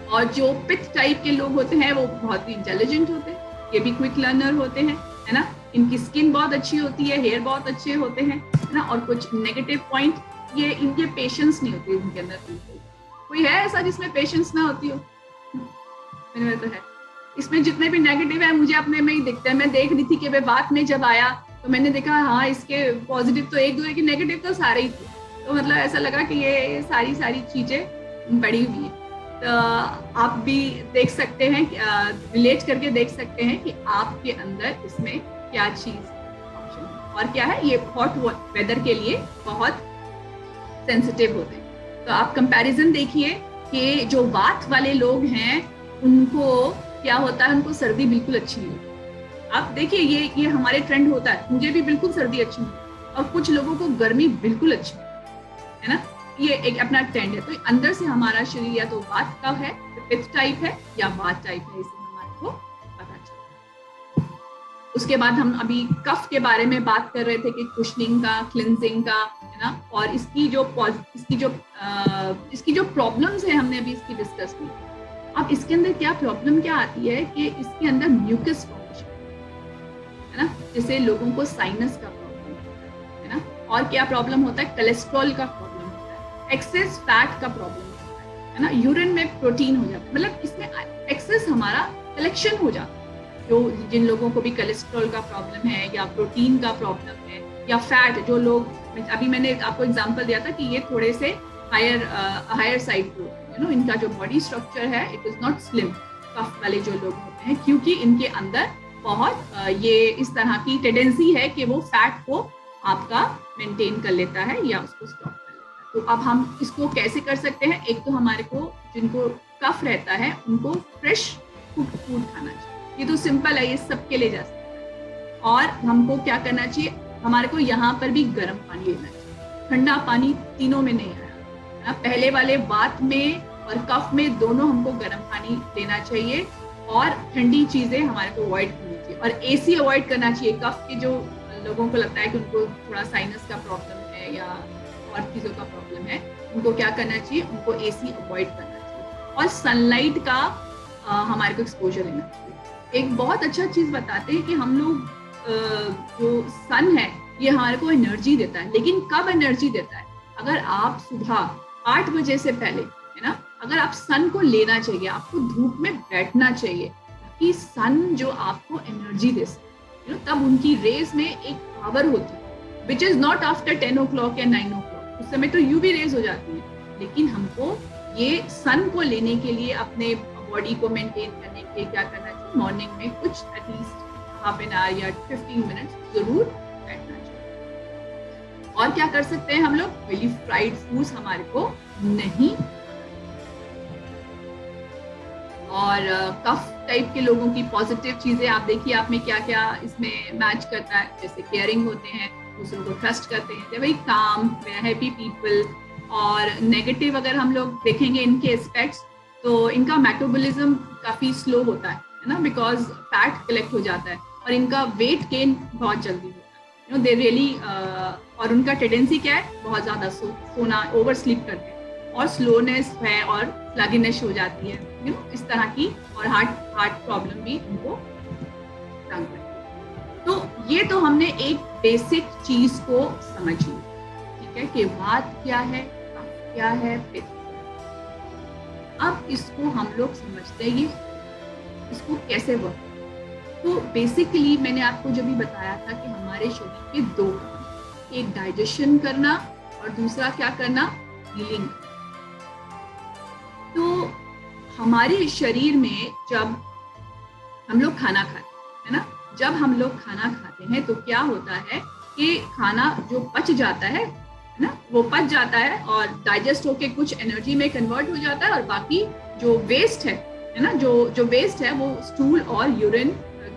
और जो पित्त टाइप के लोग होते हैं वो बहुत ही इंटेलिजेंट होते हैं, ये भी क्विक लर्नर होते हैं, है ना। इनकी स्किन बहुत अच्छी होती है, हेयर बहुत अच्छे होते हैं, है ना। और कुछ नेगेटिव पॉइंट, ये इनके पेशेंस नहीं होती इनके अंदर। कोई है ऐसा जिसमें पेशेंस ना होती हो? मेरे में तो है। इसमें जितने भी नेगेटिव है मुझे अपने में ही दिखते हैं। मैं देख रही थी कि वे बात में जब आया तो मैंने देखा हाँ इसके पॉजिटिव तो एक दो है कि नेगेटिव तो सारे ही थे, तो मतलब ऐसा लगा कि ये सारी चीजें बड़ी हुई है। तो आप भी देख सकते हैं, रिलेट करके देख सकते हैं कि आपके अंदर इसमें क्या चीज और क्या है। ये हॉट वेदर के लिए बहुत सेंसिटिव होते हैं। तो आप कंपैरिजन देखिए कि जो वात वाले लोग हैं उनको क्या होता है, उनको सर्दी बिल्कुल अच्छी नहीं होती। आप देखिए ये हमारे ट्रेंड होता है, मुझे भी बिल्कुल सर्दी अच्छी नहीं, और कुछ लोगों को गर्मी बिल्कुल अच्छी है ना। ये एक अपना ट्रेंड है। तो अंदर से हमारा शरीर या तो वात का है, पित्त टाइप है, या वात टाइप है, इसे हमारे को पता चलता है। उसके बाद हम अभी कफ के बारे में बात कर रहे थे कि कुशनिंग का, क्लिनजिंग का, है ना। और इसकी जो प्रॉब्लम्स है हमने अभी इसकी डिस्कस की। अब इसके अंदर क्या प्रॉब्लम क्या आती है कि इसके अंदर म्यूकस फॉर्मेशन, जैसे लोगों को साइनस का प्रॉब्लम है ना, और क्या प्रॉब्लम होता है, कोलेस्ट्रॉल का प्रॉब्लम होता है, एक्सेस फैट का प्रॉब्लम होता है ना, यूरिन में प्रोटीन हो जाता है, मतलब इसमें एक्सेस हमारा कलेक्शन हो जाता है। जो जिन लोगों को भी कोलेस्ट्रॉल का प्रॉब्लम है या प्रोटीन का प्रॉब्लम है या फैट, जो लोग, अभी मैंने आपको एग्जांपल दिया था कि ये थोड़े से हायर साइड को, यू नो, इनका जो बॉडी स्ट्रक्चर है इट इज नॉट स्लिम, कफ वाले जो लोग होते हैं, क्योंकि इनके अंदर बहुत ये इस तरह की टेंडेंसी है कि वो फैट को आपका मेंटेन कर लेता है या उसको स्टॉप कर लेता है। तो अब हम इसको कैसे कर सकते हैं, एक तो हमारे को जिनको कफ रहता है उनको फ्रेश कुक्ड फूड खाना चाहिए, ये तो सिंपल है, ये सबके लिए जा सकता है। और हमको क्या करना चाहिए, हमारे को यहाँ पर भी गर्म पानी लेना चाहिए, ठंडा पानी तीनों में नहीं आया, पहले वाले वात में और कफ में दोनों हमको गर्म पानी लेना चाहिए, और ठंडी चीजें हमारे को अवॉइड करनी चाहिए, और एसी अवॉइड करना चाहिए। कफ के जो लोगों को लगता है कि उनको थोड़ा साइनस का प्रॉब्लम है या और चीजों का प्रॉब्लम है, उनको क्या करना चाहिए, उनको एसी अवॉइड करना चाहिए, और सनलाइट का हमारे को एक्सपोजर लेना चाहिए। एक बहुत अच्छा चीज बताते हैं कि हम लोग जो सन है ये हमारे को एनर्जी देता है, लेकिन कब एनर्जी देता है, अगर आप सुबह 8 बजे से पहले, है ना, अगर आप सन को लेना चाहिए, आपको धूप में बैठना चाहिए ताकि सन जो आपको एनर्जी दे सके, तब उनकी रेज में एक पावर होती है which is not after 10 o'clock या 9 o'clock, उस समय तो यूवी रेज हो जाती है, लेकिन हमको ये सन को लेने के लिए, अपने बॉडी को मेंटेन करने के लिए क्या करना चाहिए, मॉर्निंग में कुछ एटलीस्ट हाफ एन आवर या 15 मिनट्स जरूर बैठना चाहिए। और क्या कर सकते हैं हम लोग, ऑयली फ्राइड फूड्स हमारे को नहीं, और कफ टाइप के लोगों की पॉजिटिव चीजें आप देखिए, आप में क्या क्या इसमें मैच करता है, जैसे केयरिंग होते हैं, दूसरों को ट्रस्ट करते हैं, they very calm, happy people. और नेगेटिव अगर हम लोग देखेंगे इनके एस्पेक्ट्स, तो इनका मेटाबॉलिज्म काफी स्लो होता है ना, बिकॉज फैट कलेक्ट हो जाता है, और इनका वेट गेन बहुत जल्दी होता है, यू नो, दे रियली, और उनका टेंडेंसी क्या है, बहुत ज्यादा सोना, ओवर स्लीप करते हैं, और स्लोनेस है और स्लगिनेस हो जाती है, यू नो, इस तरह की, और हार्ट प्रॉब्लम भी उनको तंग करती है। तो ये तो हमने एक बेसिक चीज को समझ ली, ठीक है, कि वात क्या है, कफ क्या है, पित्त। अब इसको हम लोग समझते हैं इसको कैसे वर्क। तो बेसिकली मैंने आपको जब भी बताया था कि हमारे शरीर के 2 काम, एक डाइजेशन करना और दूसरा क्या करना, हीलिंग। तो हमारे शरीर में जब हम लोग खाना खाते हैं ना, जब हम लोग खाना खाते हैं तो क्या होता है कि खाना जो पच जाता है ना, वो पच जाता है और डाइजेस्ट होके कुछ एनर्जी में कन्वर्ट हो जाता है, और बाकी जो वेस्ट है ना, जो वेस्ट है वो स्टूल और यूरिन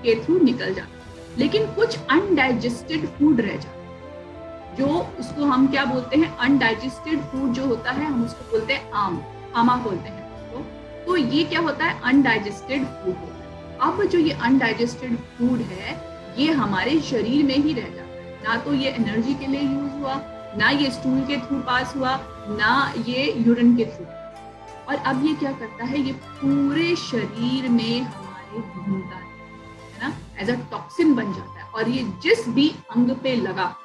के थ्रू निकल जाता है, लेकिन कुछ अनडाइजेस्टेड फूड रह जाता है, जो उसको हम क्या बोलते हैं, अनडाइजेस्टेड फूड जो होता है हम उसको बोलते हैं आमा बोलते हैं उसको। तो ये क्या होता है, अनडाइजेस्टेड फूड होता है। अब जो ये अनडाइजेस्टेड फूड है ये हमारे शरीर में ही रह जाता है, ना तो ये एनर्जी के लिए यूज हुआ, ना ये स्टूल के थ्रू पास हुआ, ना ये यूरिन के थ्रू। और अब ये क्या करता है, ये पूरे शरीर में हमारे घूमता है ना, एज अ टॉक्सिन बन जाता है, और ये जिस भी अंग पे लगा,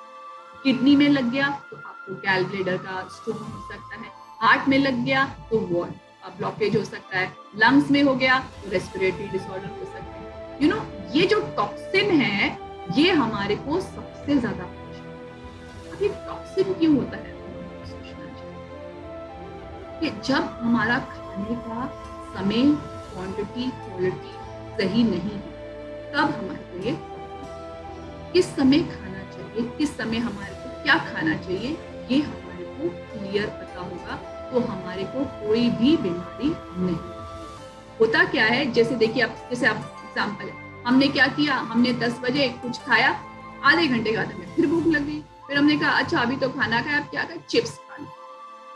किडनी में लग गया तो आपको गैल ब्लैडर का स्टोन हो सकता है, हार्ट में लग गया तो वॉल ब्लॉकेज हो सकता है, लंग्स में हो गया तो रेस्पिरेटरी डिसऑर्डर हो सकता है। यू नो, ये जो टॉक्सिन है ये हमारे को सबसे ज्यादा ये टॉक्सिन क्यों होता है, सोचना चाहिए कि जब हमारा खाने का समय, क्वांटिटी, क्वालिटी सही नहीं है, तब हमारे को ये किस समय खाना चाहिए, किस समय हमारे को क्या खाना चाहिए, ये हमारे को क्लियर पता होगा तो हमारे को कोई भी बीमारी नहीं। होता क्या है, जैसे देखिए आप, जैसे आप एग्जाम्पल है, हमने क्या किया, हमने 10 बजे कुछ खाया, आधे घंटे के बाद हमें फिर भूख लग गई, फिर हमने कहा अच्छा अभी तो खाना खाया, अब क्या खाए, चिप्स खा ली,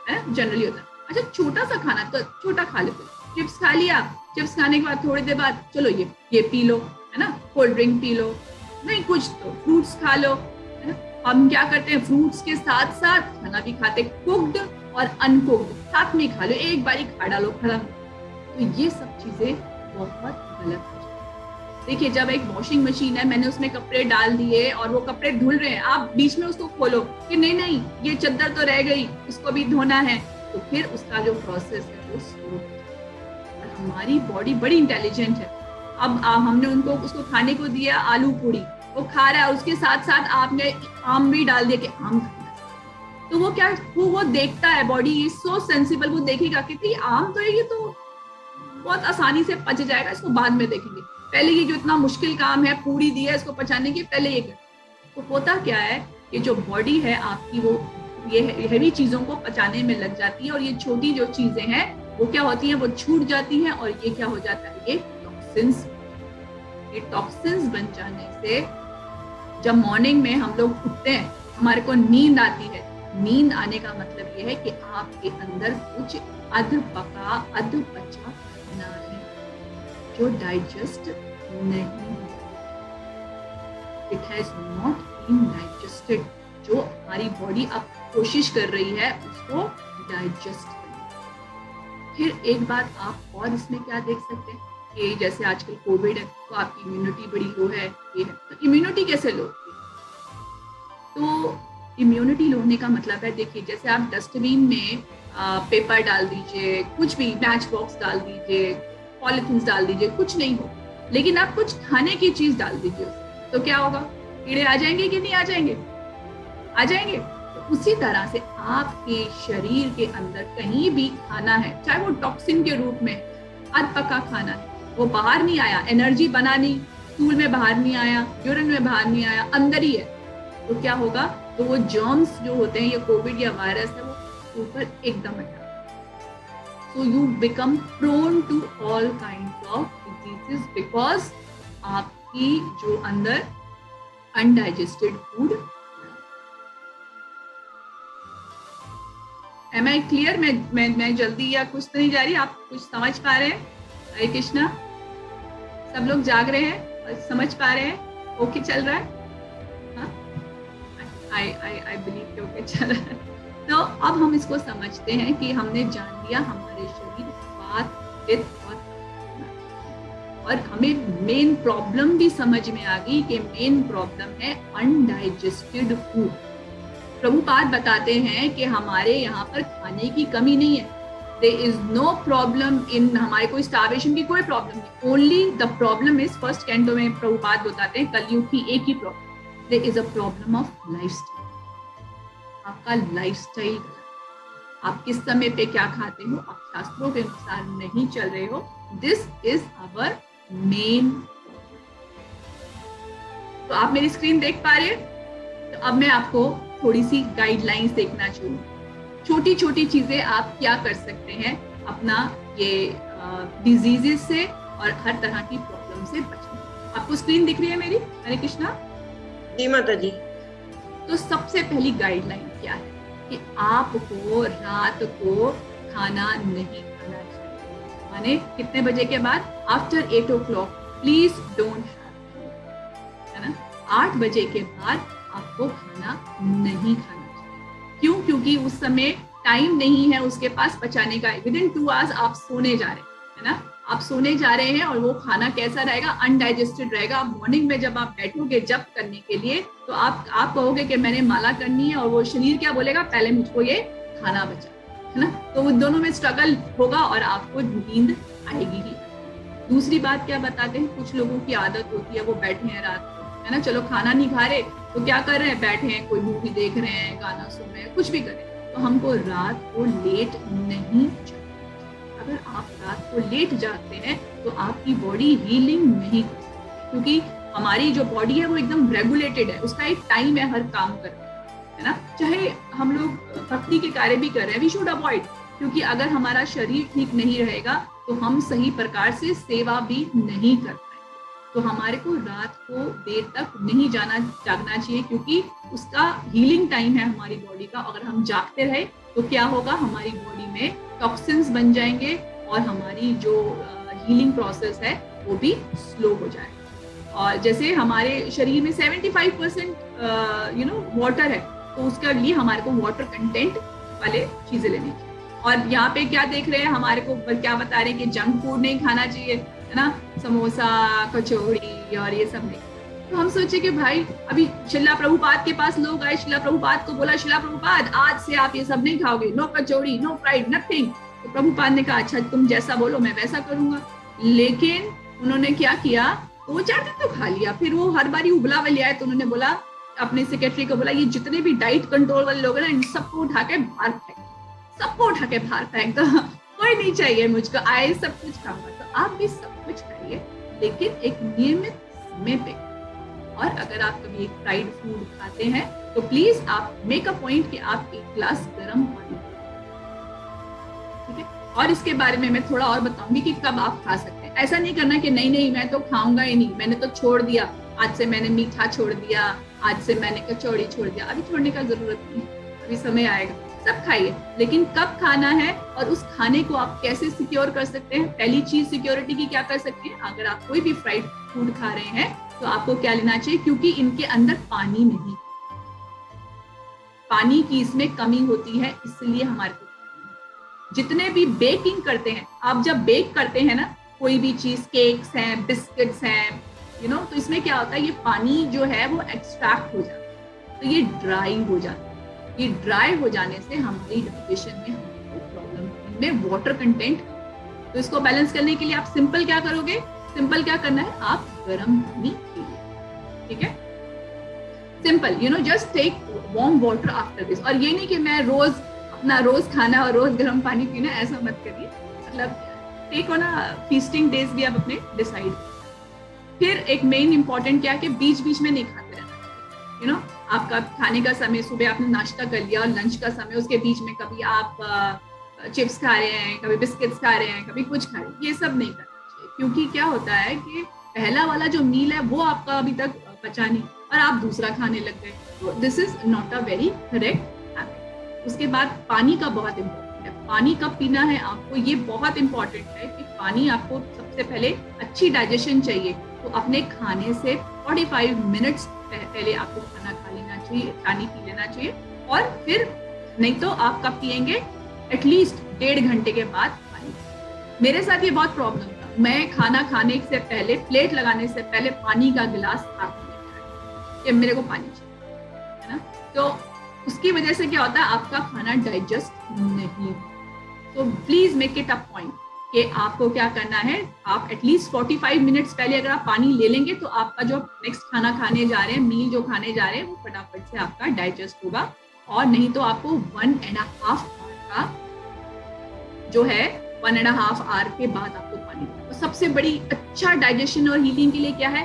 है जनरली होता है, अच्छा छोटा सा खाना तो छोटा खा लेते, चिप्स खा लिया, चिप्स खाने के बाद थोड़ी देर बाद चलो ये पी लो, है ना, कोल्ड ड्रिंक पी लो, नहीं कुछ तो फ्रूट्स खा लो, है ना। हम क्या करते हैं, फ्रूट्स के साथ साथ खाना भी खाते, कुक्ड और अनकुक्ड साथ में खा लो, एक बारी खा डालो खत्म। तो ये सब चीजें बहुत गलत है। देखिए जब एक वॉशिंग मशीन है, मैंने उसमें कपड़े डाल दिए और वो कपड़े धुल रहे हैं, आप बीच में उसको खोलो कि नहीं नहीं ये चादर तो रह गई, इसको भी धोना है, तो फिर उसका जो प्रोसेस है वो स्लो हो जाता है। हमारी बॉडी बड़ी इंटेलिजेंट है। अब हमने उनको उसको खाने को दिया आलू पूड़ी, वो खा रहा है, उसके साथ साथ आपने आम भी डाल दिया कि आम खाना है, तो वो क्या वो देखता है, बॉडी इज सो सेंसिबल, वो देखेगा कि आम तो है, ये तो बहुत आसानी से पच जाएगा, इसको बाद में देखेंगे, पहले ये जो इतना मुश्किल काम है पूरी दिया इसको पचाने की, पहले ये कर। तो होता क्या है, ये जो बॉडी है आपकी वो ये हैवी चीजों को पचाने में लग जाती है, और ये छोटी जो चीजें हैं वो क्या होती हैं, वो छूट जाती हैं, और ये क्या हो जाता है, ये टॉक्सिन्स बन जाने से जब मॉर्निंग में हम लोग उठते हैं हमारे को नींद आती है। नींद आने का मतलब ये है कि आपके अंदर कुछ अध पका अध पचा खाना है जो डाइजेस्ट नहीं, it has not been digested, जो हमारी बॉडी अब कोशिश कर रही है उसको डाइजेस्ट करने। फिर एक बात आप और इसमें क्या देख सकते हैं कि जैसे आजकल कोविड है तो आपकी इम्यूनिटी बड़ी लो है, ये है, तो इम्यूनिटी कैसे लो? तो इम्यूनिटी लो होने का मतलब है, देखिए जैसे आप डस्टबिन में पेपर डाल दीजिए, कुछ भी मैच बॉक्स डाल दीजिए, पॉलिथीन डाल दीजिए, कुछ नहीं हो, लेकिन आप कुछ खाने की चीज डाल दीजिए तो क्या होगा, कीड़े आ जाएंगे कि नहीं आ जाएंगे? आ जाएंगे। तो उसी तरह से आपके शरीर के अंदर कहीं भी खाना है, चाहे वो टॉक्सिन के रूप में अध पका खाना है, वो बाहर नहीं आया, एनर्जी बना नहीं, स्टूल में बाहर नहीं आया, यूरिन में बाहर नहीं आया, अंदर ही है, तो क्या होगा, तो वो जर्म्स जो होते हैं, ये कोविड या वायरस है, वो ऊपर एकदम attack, so you become prone to all kinds of diseases because आपकी जो अंदर undigested food. Am I clear? मैं जल्दी या कुछ तो नहीं जा रही, आप कुछ समझ पा रहे हैं? हरे कृष्णा, सब लोग जाग रहे हैं और समझ पा रहे हैं? ओके चल रहा है? आई बिलीव कि ओके चल रहा है। तो अब हम इसको समझते हैं कि हमने जान लिया हमारे शरीर वात पित्त और हमें मेन प्रॉब्लम भी समझ में आ गई कि मेन प्रॉब्लम है अनडाइजेस्टेड फूड। प्रभुपाद बताते हैं कि हमारे यहाँ पर खाने की कमी नहीं है, there is no problem in, हमारे कोई स्टार्वेशन की कोई प्रॉब्लम नहीं, only the problem is, first canto में प्रभुपाद बताते हैं कलयुग की एक ही problem, there is a problem of lifestyle। आपका लाइफस्टाइल गलत, आप किस समय पे क्या खाते हो, आप शास्त्रों के अनुसार नहीं चल रहे हो, दिस इज आवर मेन। तो आप मेरी स्क्रीन देख पा रहे हैं? तो अब मैं आपको थोड़ी सी गाइडलाइंस देखना चाहूंगी, छोटी छोटी चीजें आप क्या कर सकते हैं अपना ये डिजीजेस से और हर तरह की प्रॉब्लम से बचने। आपको स्क्रीन दिख रही है मेरी? हरे कृष्णा जी माता जी। तो सबसे पहली गाइडलाइन क्या है कि आपको रात को खाना नहीं खाना चाहिए, माने कितने बजे के बाद? After 8 o'clock please don't have, है ना? 8 बजे के बाद आपको खाना नहीं खाना चाहिए। क्यों? क्योंकि उस समय टाइम नहीं है उसके पास पचाने का। विदिन 2 hours आप सोने जा रहे हैं, है ना? आप सोने जा रहे हैं और वो खाना कैसा रहेगा? अनडाइजेस्टेड रहेगा। आप मॉर्निंग में जब आप बैठोगे जप करने के लिए तो आप कहोगे कि मैंने माला करनी है, और वो शरीर क्या बोलेगा? पहले मुझको ये खाना बचा, है ना? तो वो दोनों में स्ट्रगल होगा और आपको नींद आएगी ही। दूसरी बात क्या बताते हैं, कुछ लोगों की आदत होती है वो बैठे हैं रात को, है ना, चलो खाना नहीं खा रहे तो क्या कर रहे हैं, बैठे हैं, कोई मूवी देख रहे हैं, गाना सुन रहे हैं, कुछ भी करें। तो हमको रात को लेट नहीं जाना। अगर आप रात को लेट जाते हैं तो आपकी बॉडी हीलिंग नहीं कर सकती, क्योंकि हमारी जो बॉडी है वो एकदम रेगुलेटेड है, उसका एक टाइम है हर काम करने, है ना? चाहे हम लोग भक्ति के कार्य भी कर रहे हैं, वी शुड अवॉइड, क्योंकि अगर हमारा शरीर ठीक नहीं रहेगा तो हम सही प्रकार से सेवा भी नहीं कर पाएंगे। तो हमारे को रात को देर तक नहीं जागना चाहिए, क्योंकि उसका हीलिंग टाइम है हमारी बॉडी का। अगर हम जागते रहे तो क्या होगा, हमारी बॉडी में टॉक्सिन्स बन जाएंगे और हमारी जो हीलिंग प्रोसेस है वो भी स्लो हो जाएगा। और जैसे हमारे शरीर में 75% वाटर है, तो उसके लिए हमारे को वाटर कंटेंट वाले चीजें लेनी चाहिए। और यहाँ पे क्या देख रहे हैं, हमारे को क्या बता रहे हैं कि जंक फूड नहीं खाना चाहिए, है ना, समोसा कचौड़ी और ये सब नहीं। तो हम सोचे कि भाई अभी शिला प्रभुपाद के पास लोग आए, शिला प्रभुपाद को बोला शिला प्रभुपाद आज से आप ये सब नहीं खाओगे, नो कचौड़ी नो फ्राइड नथिंग। तो प्रभुपाद ने कहा अच्छा तुम जैसा बोलो मैं वैसा करूंगा। लेकिन उन्होंने क्या किया, 2-4 दिन तो खा लिया, फिर वो हर बारी उबला हुआ ले आए। तो उन्होंने बोला अपने सेक्रेटरी को बोला ये जितने भी डाइट कंट्रोल वाले लोग हैं ना इन सबको उठा के बाहर फेंक, सबको उठा के बाहर फेंक दो, कोई नहीं चाहिए मुझको, आए सब कुछ खाऊंगा। तो आप भी सब कुछ खाइए लेकिन एक नियमित समय पे। और अगर आप कभी एक फ्राइड फूड खाते हैं तो प्लीज आप मेक अ पॉइंट कि आप 1 गिलास गर्म पानी, ठीक है। और इसके बारे में मैं थोड़ा और बताऊंगी कि कब आप खा सकते हैं। ऐसा नहीं करना कि नहीं मैं तो खाऊंगा ही नहीं, मैंने तो छोड़ दिया, आज से मैंने मीठा छोड़ दिया, आज से मैंने कचौड़ी छोड़ दिया। अभी छोड़ने का जरूरत नहीं, अभी समय आएगा, सब खाइए। लेकिन कब खाना है और उस खाने को आप कैसे सिक्योर कर सकते हैं। पहली चीज सिक्योरिटी की क्या कर सकते हैं, अगर आप कोई भी फ्राइड फूड खा रहे हैं तो आपको क्या लेना चाहिए, क्योंकि इनके अंदर पानी नहीं, पानी की इसमें कमी होती है, इसलिए हमारे को जितने भी बेकिंग करते हैं, आप जब बेक करते हैं ना कोई भी चीज, केक्स हैं बिस्किट्स हैं तो इसमें क्या होता है, ये पानी जो है वो एक्सट्रैक्ट हो जाता है, तो ये ड्राई हो जाता है। ये ड्राई हो जाने से हमारी डाइजेशन में प्रॉब्लम में वाटर कंटेंट। तो इसको बैलेंस करने के लिए आप सिंपल क्या करोगे, सिंपल क्या करना है, आप गर्म पानी पीजिए, ठीक है। Simple just take warm water after this. और ये नहीं कि मैं रोज अपना रोज खाना और रोज गर्म पानी पीना, ऐसा मत करिए। मतलब टेक ऑन फीस्टिंग डेज भी आप अपने डिसाइड। फिर एक मेन इंपॉर्टेंट क्या है कि बीच बीच में नहीं खाते रहना। आपका खाने का समय, सुबह आपने नाश्ता कर लिया और लंच का समय, उसके बीच में कभी आप चिप्स खा रहे हैं, कभी बिस्किट्स खा रहे हैं, कभी कुछ खा रहे हैं, ये सब नहीं करना चाहिए। क्योंकि क्या होता है कि पहला वाला जो मील है वो आपका अभी तक पचा नहीं और आप दूसरा खाने लग गए, तो this is not a very correct habit. उसके बाद पानी का बहुत इंपॉर्टेंट है, पानी कब पीना है आपको, ये बहुत इंपॉर्टेंट है कि पानी आपको सबसे पहले अच्छी डाइजेशन चाहिए, तो अपने खाने से 45 मिनट्स पहले आपको खाना खा लेना चाहिए, पानी पी लेना चाहिए। और फिर नहीं तो आप कब पिएंगे, एटलीस्ट 1.5 घंटे के बाद पानी। मेरे साथ ये बहुत प्रॉब्लम था, मैं खाना खाने से पहले, प्लेट लगाने से पहले पानी का गिलास हाथ में लेकर कि मेरे को पानी चाहिए, है ना। तो उसकी वजह से क्या होता है, आपका खाना डाइजेस्ट नहीं। तो please make it a point कि आपको क्या करना है, आप एटलीस्ट 45 मिनट्स पहले अगर आप पानी ले लेंगे तो आपका जो नेक्स्ट खाना खाने जा रहे हैं, मील जो खाने जा रहे हैं, वो फटाफट से आपका डाइजेस्ट होगा। और नहीं तो आपको 1.5 आवर का जो है 1.5 आवर के बाद आपको पानी। तो सबसे बड़ी अच्छा डाइजेशन और हीलिंग के लिए क्या है,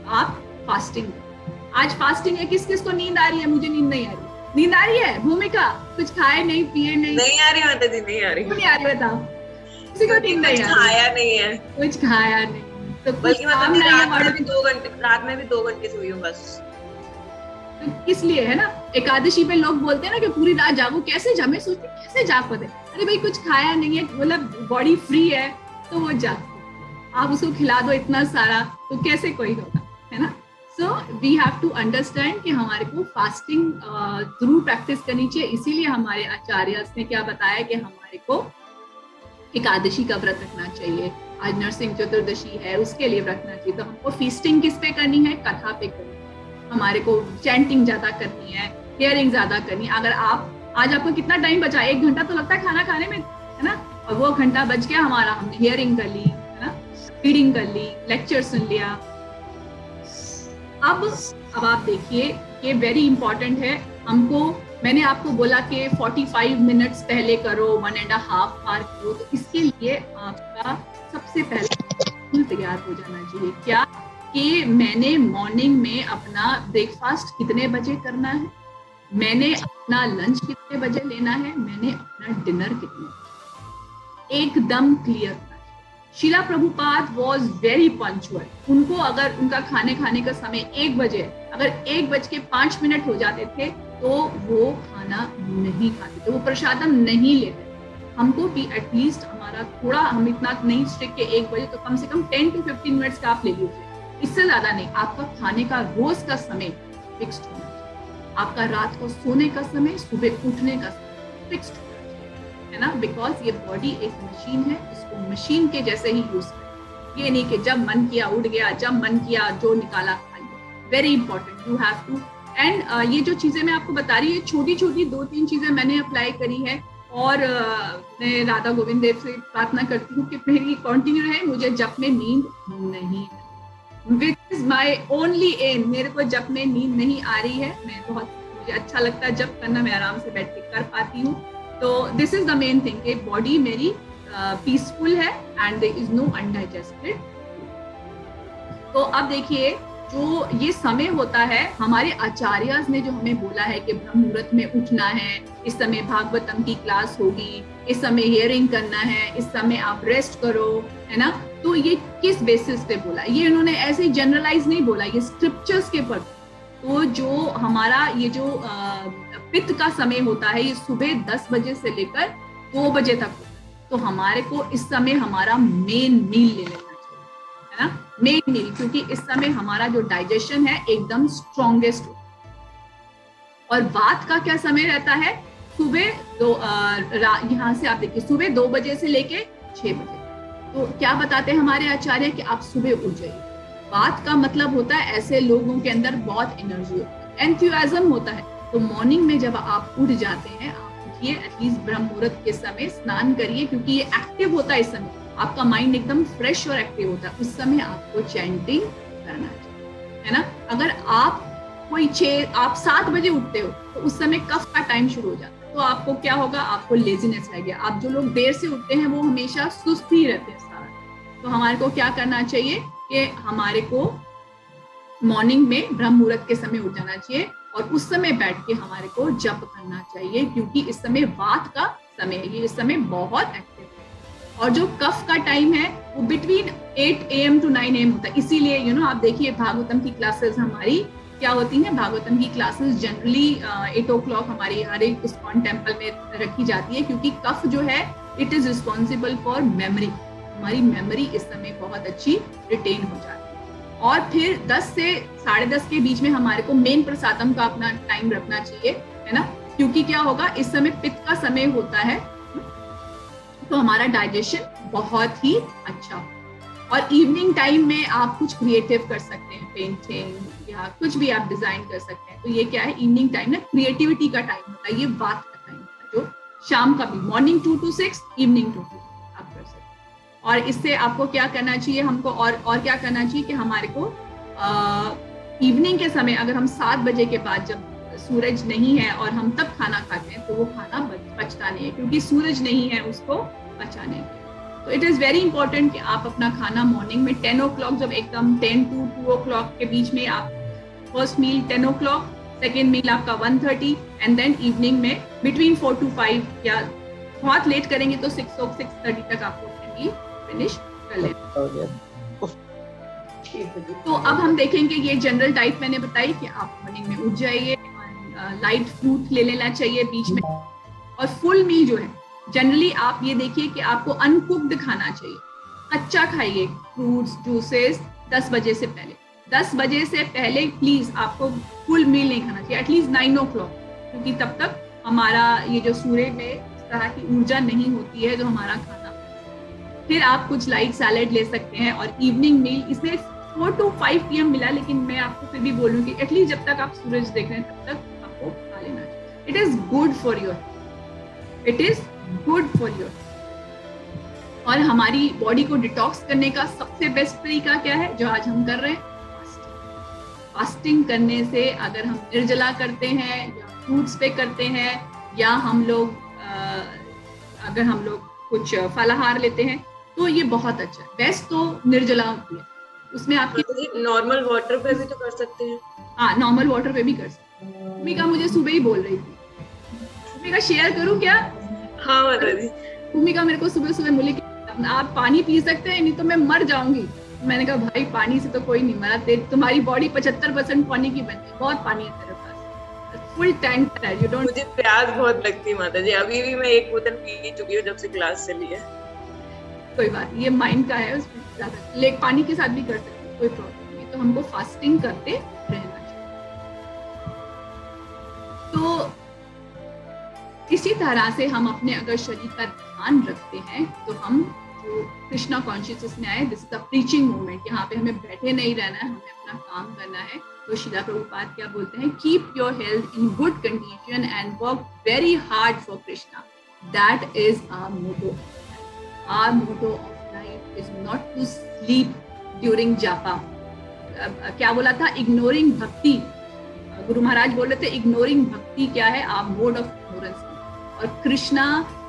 आप फास्टिंग। आज फास्टिंग है, किस किस को नींद आ रही है, मुझे नींद नहीं आ रही, नींद आ रही है, भूमिका कुछ खाए नहीं पिए नहीं आ रही माता जी, नहीं आ रही, क्यों नहीं आ रही बताओ, किसी को नींद नहीं आ रही, खाया नहीं है, कुछ खाया नहीं, तो बल्कि मतलब रात में भी 2 घंटे, रात में भी 2 घंटे सोई हूँ बस। तो किस लिए, है ना। एकादशी पे लोग बोलते हैं ना कि पूरी रात जागो, कैसे जाग, मैं सोचती कैसे जाग पाते, अरे भाई कुछ खाया नहीं है, मतलब बॉडी फ्री है तो वो जागती, आप उसको खिला दो इतना सारा तो कैसे कोई होगा, है ना। So we have to understand कि हमारे को फास्टिंग जरूर प्रैक्टिस करनी चाहिए। इसीलिए हमारे आचार्य ने क्या बताया कि हमारे को एकादशी का व्रत रखना चाहिए, आज नरसिंह चतुर्दशी है उसके लिए रखना चाहिए। तो हमको फीस्टिंग किस पे करनी है, कथा पे करनी है, हमारे को चैंटिंग ज्यादा करनी है, हियरिंग ज्यादा करनी है। अगर आप आज आपको कितना टाइम बचा, 1 घंटा तो लगता है खाना खाने में, है ना, और वो घंटा बच गया हमारा, हमने हियरिंग कर ली, है ना, रीडिंग कर ली, लेक्चर सुन लिया। अब आप देखिए ये वेरी इंपॉर्टेंट है हमको, मैंने आपको बोला कि 45 मिनट्स पहले करो, 1.5 आवर करो, तो इसके लिए आपका सबसे पहले तैयार हो जाना चाहिए। क्या कि मैंने मॉर्निंग में अपना ब्रेकफास्ट कितने बजे करना है, मैंने अपना लंच कितने बजे लेना है, मैंने अपना डिनर कितने, एकदम clear. Srila Prabhupada was very punctual, उनको अगर उनका खाने का समय 1 बजे, अगर 1:05 हो जाते थे तो वो खाना नहीं खाते थे, वो प्रसादम नहीं लेते। हमको भी एटलीस्ट हमारा थोड़ा, हम इतना नहीं स्ट्रिक्ट के 1 बजे, तो कम से कम 10 to 15 मिनट्स का आप ले लीजिए, इससे ज्यादा नहीं। आपका खाने का रोज का समय फिक्स्ड होना चाहिए, आपका रात को सोने का समय, सुबह उठने का समय फिक्स्ड होना चाहिए, है ना। बिकॉज ये बॉडी एक मशीन है, इसको मशीन के जैसे ही यूज करें। ये नहीं कि जब मन किया उठ गया, जब मन किया जो निकाला खा लिया। Very important, you have to. And ये जो चीजें मैं आपको बता रही हूँ, छोटी छोटी 2-3 चीजें मैंने अप्लाई करी है, और मैं राधा गोविंद देव से प्रार्थना करती हूँ कि मेरी कंटिन्यू रहे, मुझे जप में नींद नहीं, which is my only aim. मेरे को जप में नींद नहीं आ रही है, मैं बहुत, मुझे अच्छा लगता है जप करना, मैं आराम से बैठ के कर पाती हूँ। तो this is the main thing कि बॉडी मेरी पीसफुल है and there is no undigested. तो अब देखिए, जो ये समय होता है, हमारे आचार्यस ने जो हमें बोला है कि ब्रह्म मुहूर्त में उठना है, इस समय भागवतम की क्लास होगी, इस समय हियरिंग करना है, इस समय आप रेस्ट करो, है ना। तो ये किस बेसिस पे बोला? ये इन्होंने ऐसे जनरलाइज नहीं बोला, ये स्क्रिप्चर्स के पर। तो जो हमारा ये जो पित्त का समय होता है, ये सुबह 10 बजे से लेकर 2 बजे तक होता है। तो हमारे को इस समय हमारा मेन मील ले लेना चाहिए, है ना, मेन मील, क्योंकि इस समय हमारा जो डाइजेशन है एकदम स्ट्रॉन्गेस्ट होता है। और वात का क्या समय रहता है? सुबह यहाँ से आप देखिए, सुबह 2 बजे से लेके 6 बजे। तो क्या बताते हैं हमारे आचार्य कि आप सुबह उठ जाइए। बात का मतलब होता है ऐसे लोगों के अंदर बहुत एनर्जी होता है, एंथुसियाज्म होता है। तो मॉर्निंग में जब आप उठ जाते हैं, आप उठिए, एटलीस्ट ब्रह्म मुहूर्त के समय स्नान करिए, क्योंकि ये एक्टिव होता है इस समय, आपका माइंड एकदम फ्रेश और एक्टिव होता है। उस समय आपको चैंटिंग करना चाहिए, है ना। अगर आप आप 7 बजे उठते हो तो उस समय कफ का टाइम शुरू हो जाता है, तो आपको क्या होगा? आपको लेजीनेस लगेगा। आप जो लोग देर से उठते हैं वो हमेशा सुस्त ही रहते हैं सारा। तो हमारे को क्या करना चाहिए कि हमारे को मॉर्निंग में ब्रह्म मुहूर्त के समय उठ जाना चाहिए, और उस समय बैठ के हमारे को जप करना चाहिए, क्योंकि इस समय वात का समय है, ये इस समय बहुत एक्टिव है। और जो कफ का टाइम है वो बिटवीन 8 AM to 9 AM होता है। इसीलिए आप देखिए, भागवतम की क्लासेस हमारी क्या होती हैं? भागवतम की क्लासेस जनरली 8 o'clock हमारी हर एक इस्कॉन टेम्पल में रखी जाती है, क्योंकि कफ जो है it is responsible for memory. हमारी मेमोरी इस समय बहुत अच्छी रिटेन हो जाती है। और फिर 10 से 10:30 के बीच में हमारे को मेन प्रसादम का अपना टाइम रखना चाहिए, है ना, क्योंकि क्या होगा, इस समय पित्त का समय होता है, तो हमारा डाइजेशन बहुत ही अच्छा। और इवनिंग टाइम में आप कुछ क्रिएटिव कर सकते हैं, पेंटिंग या कुछ भी आप डिजाइन कर सकते हैं। तो ये क्या है, इवनिंग टाइम ना क्रिएटिविटी का टाइम होता है, ये बात का टाइम होता है, जो शाम का भी, मॉर्निंग 2 to 6, इवनिंग 2 to 6 आप कर सकते हैं। और इससे आपको क्या करना चाहिए, हमको और क्या करना चाहिए कि हमारे को इवनिंग के समय, अगर हम 7 बजे के बाद जब सूरज नहीं है और हम तब खाना खाते हैं, तो वो खाना पचता नहीं है, क्योंकि सूरज नहीं है उसको बचाने के। तो इट इज वेरी इंपॉर्टेंट कि आप अपना खाना मॉर्निंग में 10 o'clock, जब एकदम 10 to 2 o'clock के बीच में, आप फर्स्ट मील 10 o'clock, सेकेंड मील आपका 1:30, एंड देन इवनिंग में बिटवीन 4 to 5, या बहुत लेट करेंगे तो 6:30 तक आपको मील फिनिश कर लेना। तो अब हम देखेंगे, ये जनरल डाइट मैंने बताई कि आप मॉर्निंग में उठ जाइए, लाइट फ्रूट ले लेना चाहिए बीच में, और फुल मील जो है जनरली आप ये देखिए कि आपको अनकुक्ड खाना चाहिए, कच्चा खाइए, फ्रूट्स, जूसेस 10 बजे से पहले। 10 बजे से पहले प्लीज आपको फुल मील नहीं खाना चाहिए, एटलीस्ट 9 o'clock, क्योंकि तब तक हमारा ये जो सूर्य में इस तरह की ऊर्जा नहीं होती है जो हमारा खाना। फिर आप कुछ लाइट सैलेड ले सकते हैं, और इवनिंग मील इसमें 4 to 5 PM मिला, लेकिन मैं आपको फिर भी बोलूंगी एटलीस्ट जब तक आप सूरज देख रहे हैं तब तक आपको खा लेना चाहिए। It is good for your, it is good for your. और हमारी बॉडी को डिटॉक्स करने का सबसे बेस्ट तरीका क्या है, जो आज हम कर रहे हैं, फास्टिंग करने से, अगर हम निर्जला करते हैं या फ्रूट्स पे करते हैं, या हम लोग अगर हम लोग कुछ फलाहार लेते हैं, तो ये बहुत अच्छा है। बेस्ट तो निर्जला होती है, उसमें आपकी नॉर्मल वाटर पे भी तो कर सकते हैं। हाँ, नॉर्मल वाटर पे भी कर सकते हैं। भूमिका मुझे सुबह ही बोल रही थी, भूमिका शेयर करूं क्या? हाँ माता जी। भूमिका मेरे को सुबह सुबह बोली कि आप पानी पी सकते हैं, नहीं तो मैं मर जाऊंगी। मैंने कहा भाई पानी से तो कोई नहीं मरा, तुम्हारी बॉडी 75% पानी की बनती है, बहुत पानी है तेरे पास, फुल टैंक है, यू डोंट। मुझे प्यास बहुत लगती है माता जी, अभी भी मैं 1 बोतल पी चुकी हूँ जब से क्लास चली है। कोई बात, ये माइंड का है, उसमें ज्यादा लेक पानी के साथ भी कर सकते हैं, कोई प्रॉब्लम नहीं। तो हमको फास्टिंग करते रहना चाहिए। तो इसी तरह से हम अपने अगर शरीर का ध्यान रखते हैं, तो हम जो कृष्णा कॉन्शियसनेस में आए, this is a preaching movement, यहाँ पे हमें बैठे नहीं रहना है, हमें अपना काम करना है। तो शिला प्रभुपाद क्या बोलते हैं, keep your health in good condition and work very hard for Krishna, that is our motto. Our motto of life is not to sleep during japa. क्या बोला था, इग्नोरिंग भक्ति। गुरु महाराज बोल रहे थे इग्नोरिंग भक्ति क्या है, आप मोड ऑफ इग्नोरेंस। और कृष्णा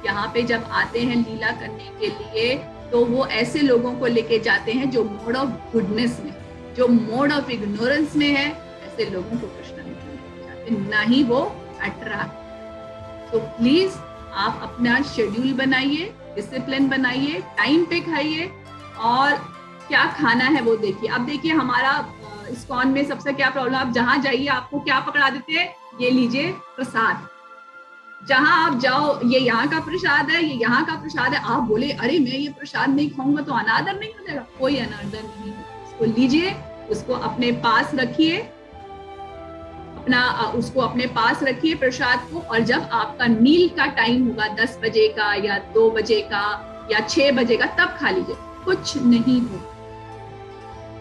यहाँ पे जब आते हैं लीला करने के लिए, तो वो ऐसे लोगों को लेके जाते हैं जो मोड ऑफ गुडनेस में, जो मोड ऑफ इग्नोरेंस में है, ऐसे लोगों को कृष्णा नहीं लेके जाते, ना ही वो अट्रैक्ट। तो प्लीज आप अपना शेड्यूल बनाइए, डिसिप्लिन बनाइए, टाइम पे खाइए, और क्या खाना है वो देखिए। अब देखिए हमारा इस्कॉन में सबसे क्या प्रॉब्लम, आप जहां जाइए आपको क्या पकड़ा देते हैं, ये लीजिए प्रसाद। जहां आप जाओ, ये यहाँ का प्रसाद है, ये यहाँ का प्रसाद है, आप बोले अरे मैं ये प्रसाद नहीं खाऊंगा तो अनादर नहीं हो जाएगा। कोई अनादर नहीं है, उसको लीजिए, उसको अपने पास रखिए, उसको अपने पास रखिए प्रसाद को। और जब आपका मील का टाइम होगा 10 बजे का या 2 बजे का या 6 बजे का, तब खा लीजिए, कुछ नहीं हो,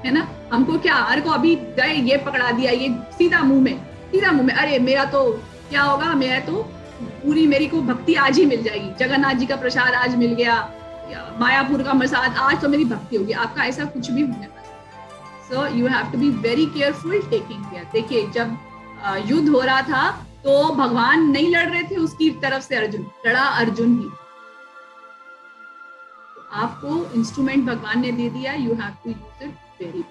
है ना। हमको क्या, हर को अभी गए ये पकड़ा दिया, ये सीधा मुंह में, अरे मेरा तो क्या होगा, मेरा तो पूरी मेरी को भक्ति आज ही मिल जाएगी, जगन्नाथ जी का प्रसाद आज मिल गया, मायापुर का प्रसाद आज तो मेरी भक्ति होगी। आपका ऐसा कुछ भी होने वाला। So you have to be very careful taking care. देखिए जब युद्ध हो रहा था तो भगवान नहीं लड़ रहे थे उसकी तरफ से, अर्जुन लड़ा, अर्जुन ही। तो आपको इंस्ट्रूमेंट भगवान ने दे दिया, you have to use it very.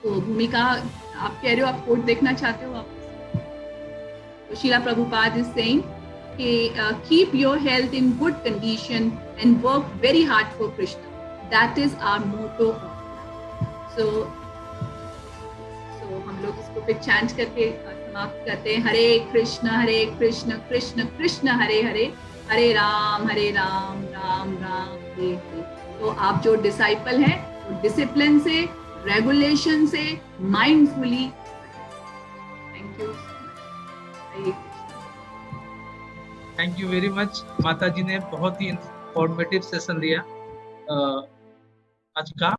तो भूमिका आप कह रहे हो, आप कोट देखना चाहते हो आप। तो शीला प्रभुपाद इज सेइंग कि keep your health in good condition and work very hard for Krishna, that is our motto. So हम लोग इसको फिर चैंट करके समाप्त करते हैं। हरे कृष्ण कृष्ण कृष्ण हरे हरे, हरे राम राम राम हरे हरे। तो आप जो डिसाइपल हैं वो डिसिप्लिन से, रेगुलेशन से, mindfully. Thank you. Thank you very much. माता जी ने बहुत ही इंफॉर्मेटिव सेशन दिया आज का।